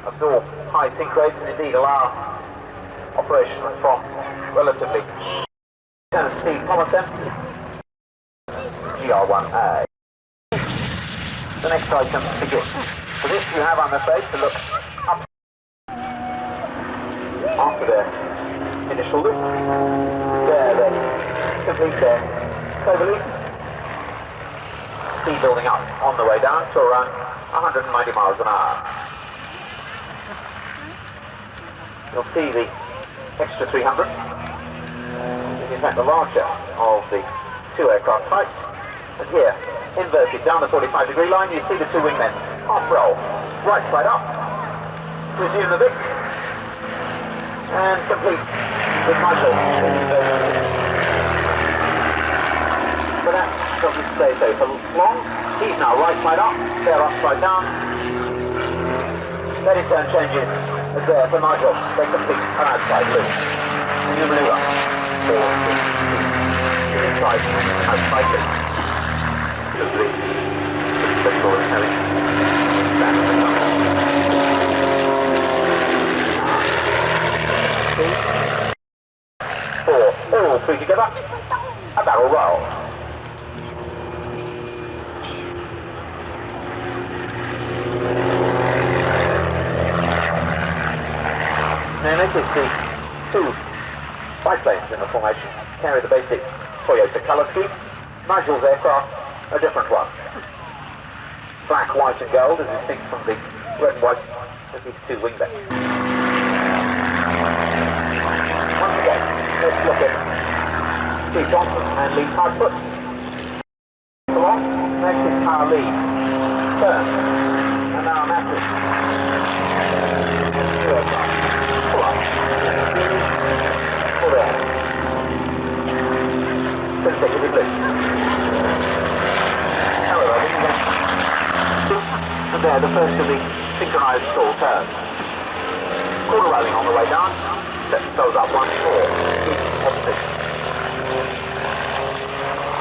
absorb high sink rates and indeed allow operation from relatively turn speed policy. GR1A. The next item begins. For this you have, I'm afraid, to look up after their initial loop. There they complete their cloverleaf. Speed building up on the way down to around 190 miles an hour. You'll see the extra 300 is in fact the larger of the two aircraft types. And here, inverted down the 45-degree line, you see the two wingmen half roll, right side up, resume the Vic, and complete with Michael in inverted. But that doesn't stay so for long. He's now right side up, they're upside down. Then in turn changes there for Nigel. They complete an outside loop. A new manoeuvre for the inside outside loop. Because the signal is having that four, all three together, a barrel roll. Now notice the two biplanes in the formation carry the basic Toyota colour scheme. Nigel's aircraft, a different one. Black, white and gold, as distinct from the red and white of these two wingbacks. Once again, let's look at Steve Johnson and Lee Hardfoot. Along, notice our lead. Turn. And now Matthew. Two aircraft. Pull up. Pull there. Consecutive loops. And there, the first of the synchronized stall turns. Quarter railing on the way down, set those up once more, keep opposite.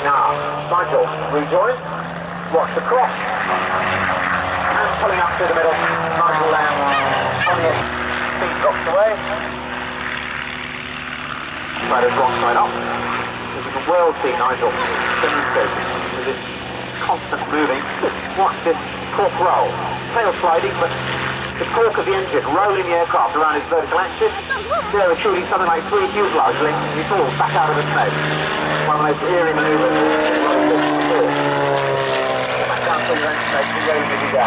Now, Nigel rejoins, watch the cross, and pulling up through the middle, Nigel lands on the edge, speed drops away. Right as wrong side up. As you can well see Nigel demonstrating with this constant moving. Watch this cork roll. Tail sliding, but the cork of the engine rolling the aircraft around its vertical axis. There achieving something like 3 fuselage lengths as he falls back out of the smoke. One of the most eerie manoeuvres. Back down through your own smoke and rolling as you go.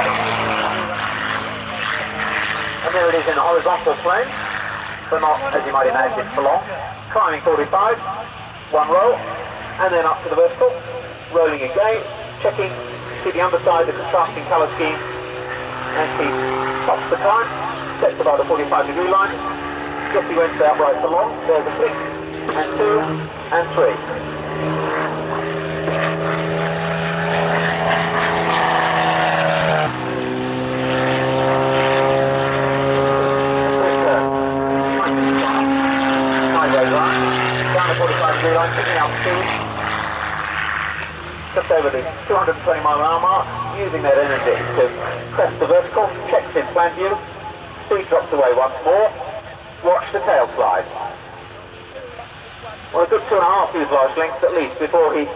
And there it is in the horizontal plane, but not, as you might imagine, for long. Climbing 45, one roll, and then up to the vertical, rolling again, checking, see the underside, the contrasting colour schemes, as he stops the climb, sets above the 45-degree line, just he won't stay upright for long, there's a flick, and 2, and 3. Sideways line, down the 45-degree line, picking up speed, just over the 220 mile an hour mark, using that energy to crest the vertical, checks in plan view, speed drops away once more, watch the tail slide. Well, a good 2.5 fuselage lengths at least before he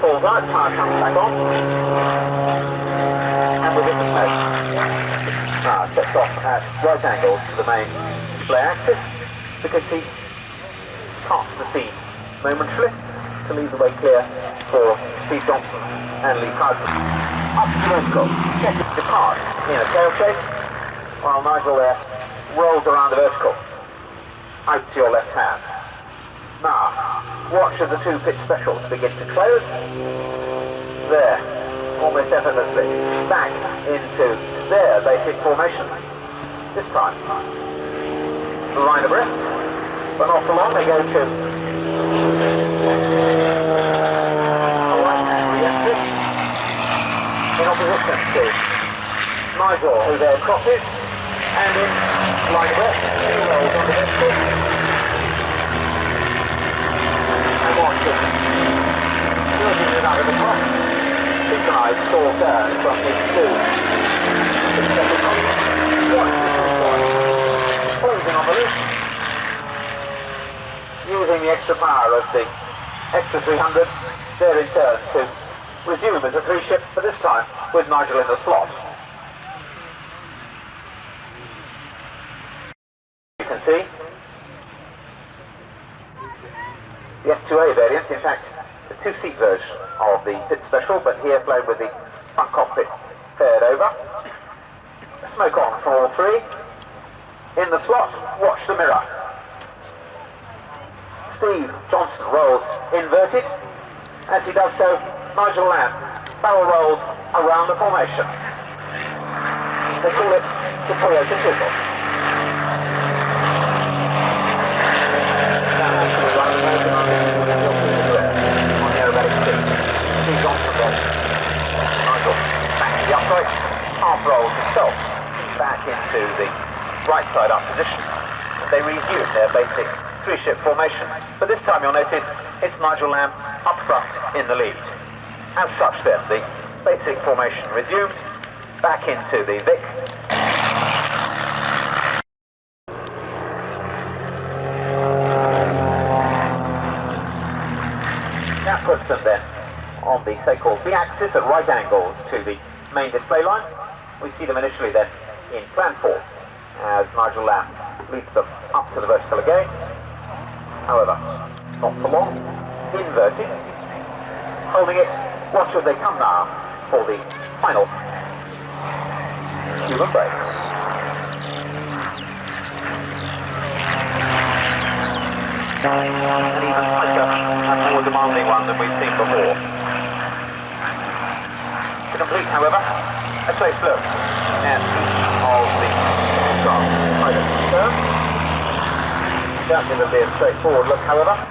falls out, power comes back on, and within the smoke. Now, sets off at right angles to the main display axis, because he parts the scene momentarily to leave the way clear for Steve Johnson and Lee Proudfoot. Up to vertical, check it depart in a tail chase, while Nigel there rolls around the vertical, out to your left hand. Now, watch as the two pitch specials begin to close. There, almost effortlessly, back into their basic formation. This time, the line abreast, but not for long, they go to in opposition to Nigel, who there crosses, and in line abreast, he rolls on the vertical. And watch it. Using it out of the cross, synchronized stall turn from these two. Watch the closing on the loop. Using the extra power of the extra 300, there in turn to resume as a 3-ship, but this time with Nigel in the slot. see. The S2A variant, in fact, the two-seat version of the Pit Special, but here flown with the front cockpit paired over. Smoke on for all three. In the slot, watch the mirror. Steve Johnson rolls inverted. As he does so, Nigel Lamb barrel rolls around the formation. They call it the Toyota Chisel. On the aerobatic seat. Steve Johnson then. Nigel back to the upright. Half rolls himself back into the right side up position. And they resume their basic three-ship formation. But this time you'll notice it's Nigel Lamb up front in the lead. As such then, the basic formation resumed, back into the Vic. That puts them then on the so-called B-axis at right angles to the main display line. We see them initially then in plan form as Nigel Lamb leads them up to the vertical again. However, not for long. Inverted. Holding it. Watch as they come now for the final human break. An even quicker and more demanding one than we've seen before. To complete, however, a close look at each of the aircraft pilots concerned. Certainly will be a straightforward look, however.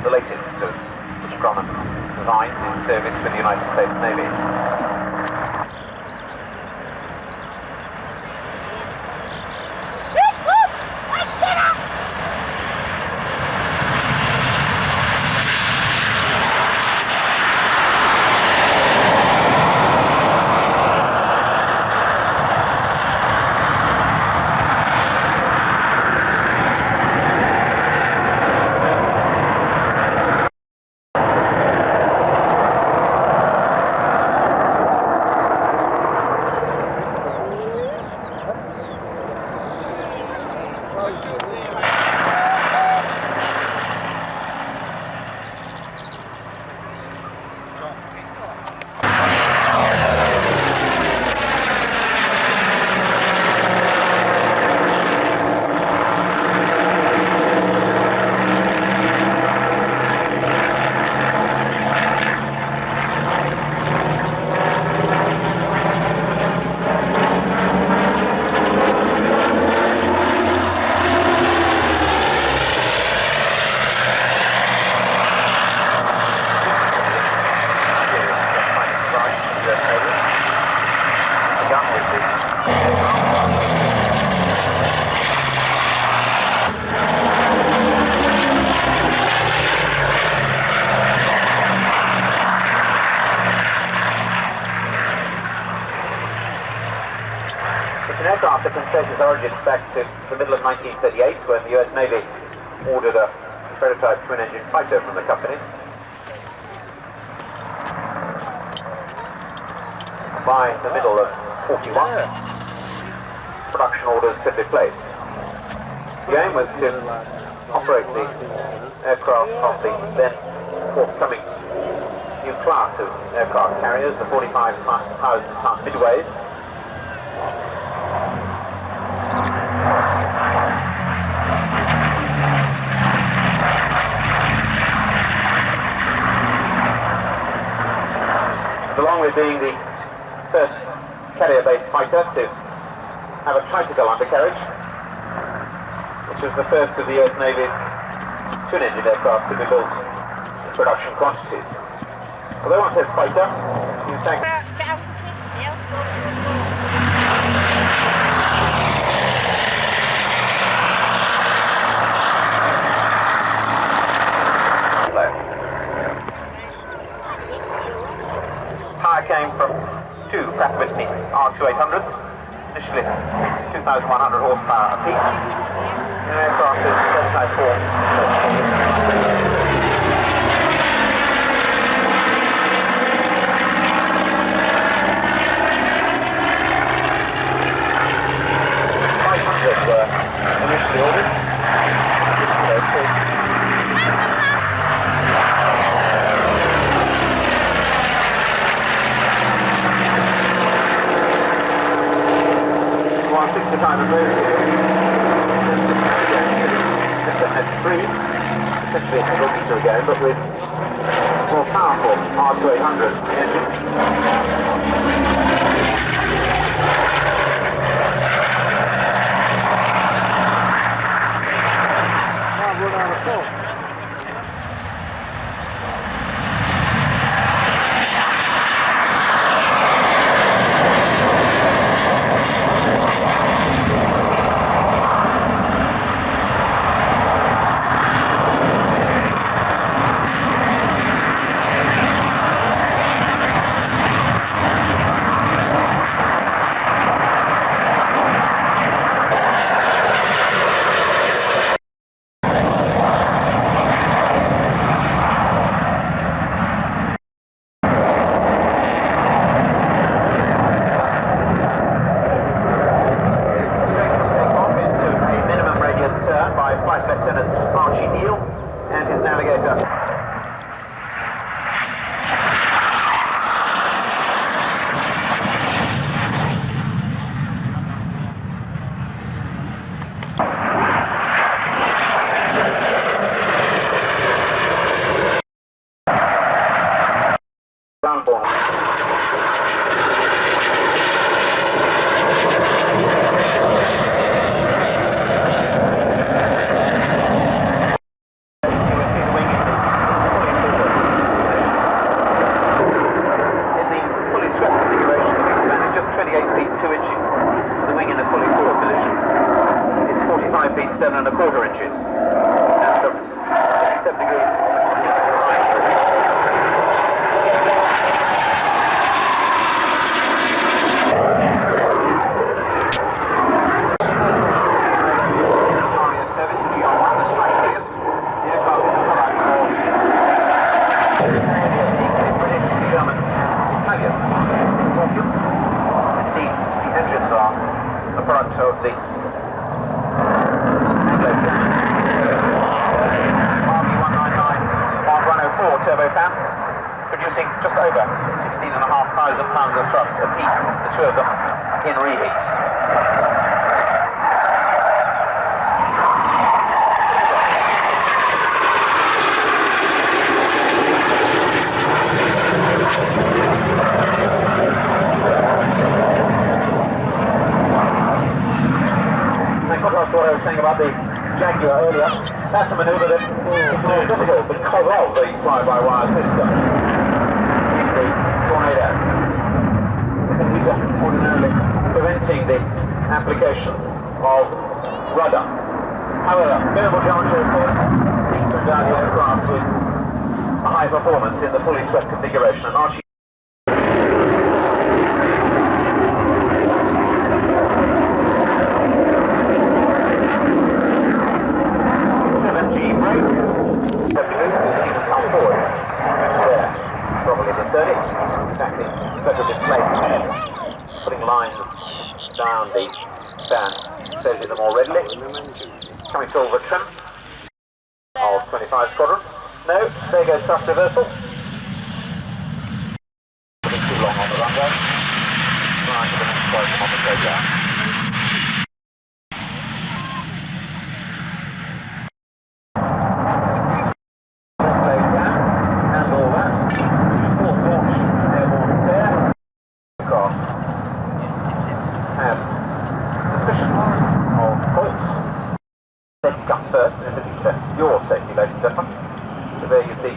the latest of Grumman's designs in service with the United States Navy. Aircraft that can trace its origins back to the middle of 1938 when the US Navy ordered a prototype twin-engine fighter from the company. By the middle of 41, production orders could be placed. The aim was to operate the aircraft of the then forthcoming new class of aircraft carriers, the 45,000-ton midways. Along with being the first carrier-based fighter to have a tricycle undercarriage, which was the first of the US Navy's twin-engine aircraft to be built in production quantities. Although one says fighter, you sang... Came from two Pratt & Whitney R2800s, initially 2,100 horsepower apiece. The aircraft is prototype form. Were initially ordered. The time of moving it's a free, essentially a single seater again, but with more powerful R2800 engine. I've run out of salt. Indeed, the engines are a product of the 4 turbofan, producing just over 16,500 pounds of thrust apiece, the two of them in reheat. What I was saying about the Jaguar earlier, that's a manoeuvre that is more difficult because of the fly-by-wire system in the Tornado. The computer ordinarily preventing the application of rudder. However, variable geometry of course seems to endow the aircraft with a high performance in the fully swept configuration, and Archie putting lines down the fan shows you them more readily. Coming to over trim of 25 Squadron. No, there goes thrust reversal. Putting too long on the runway. Right to the next point on the program. First, in addition to your safety, ladies and gentlemen. So there you see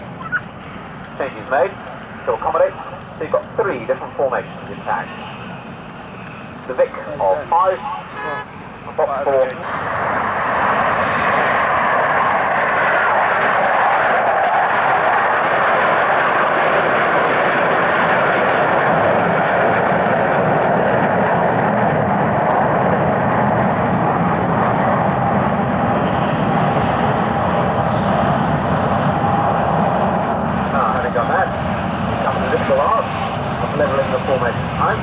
changes made to accommodate. So you've got 3 different formations intact. The Vic of 5, box 4. Leveling the formation height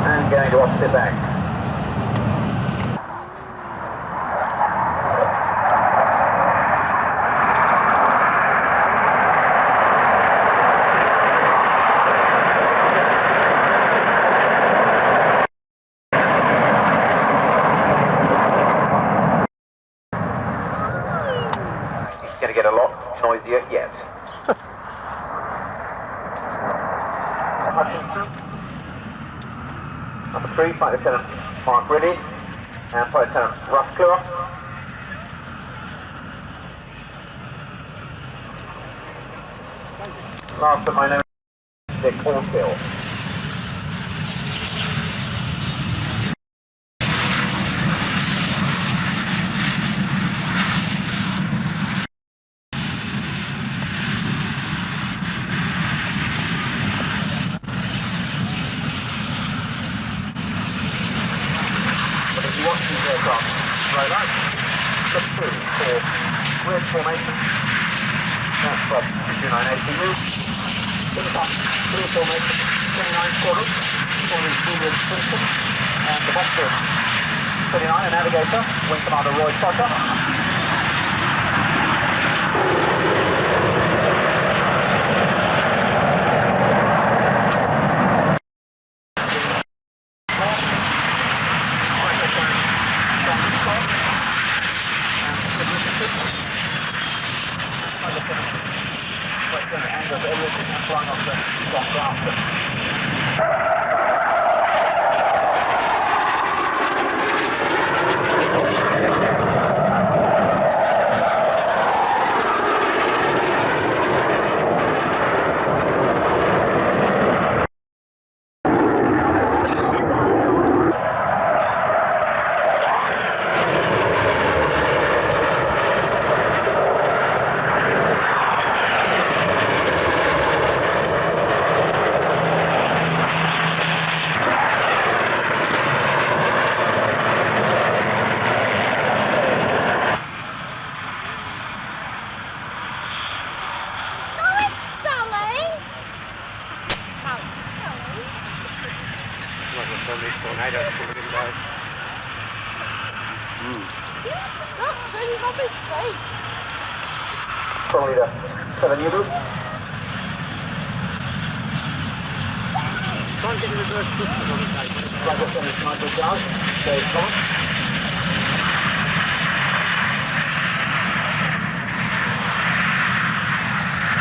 and going to opposite back. It's going to get a lot noisier yet. Number 3, Flight Lieutenant Mark Riddy and Flight Lieutenant Russ Clewer. Last of my name is Dick Hammond. Right out. Look through for grid formation. That's from 2980 route. In the top, blue formation, 29 Squadron, forming Julian Simpson, and the box 29, a navigator, Wing Commander Roy Potter. Flying off the top ground. Tornadoes coming in, guys. Yeah, that's really rubbish, Florida 7 U-boot. Try and get the reverse thrusters on the table. Flag up on the sniper guard. Very strong.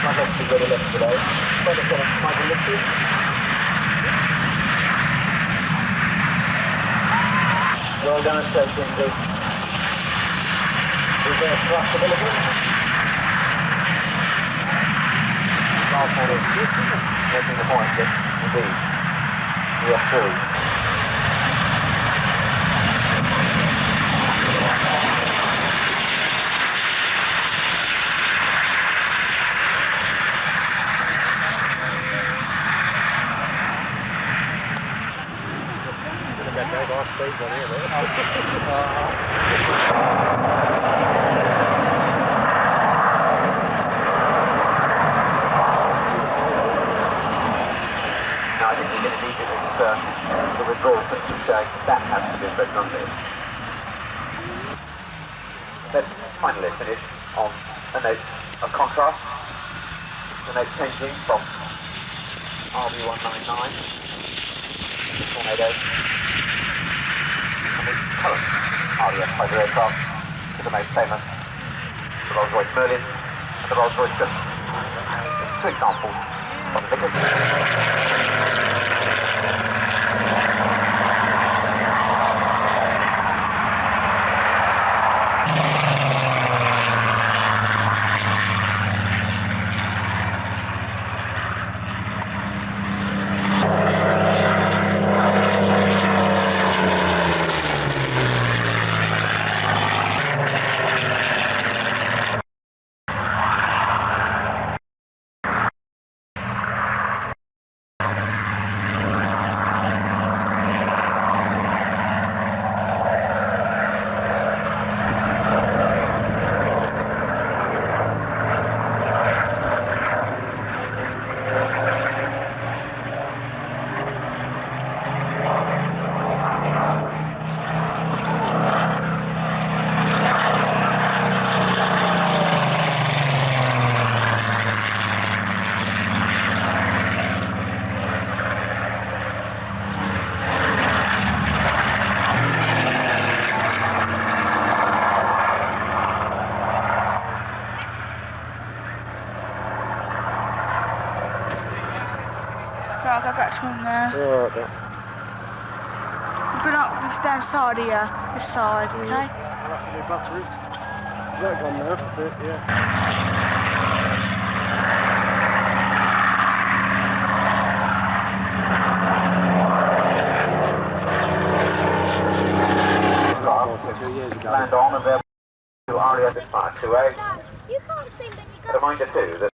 Flag up to the left below. Flag up on the sniper lifted. Well demonstrating the reverse thrust ability. Last one is making the point that indeed we are through. That big off speed on here, though. Now I think we can immediately discern the withdrawal system showing that has to be pressed on this. Let's finally finish on a note of contrast. The note changing from RB199 Tornado and the current RAF fighter aircraft to the most famous, the Rolls-Royce Merlin and the Rolls-Royce Griffin. Two examples from the Vickers. So I'll go back to him there. Oh, okay. But not this down side here. This side, okay? I'll have to do batteries. Right gone now, that's it, yeah. Land on and there to RAF Part 2A. A reminder too that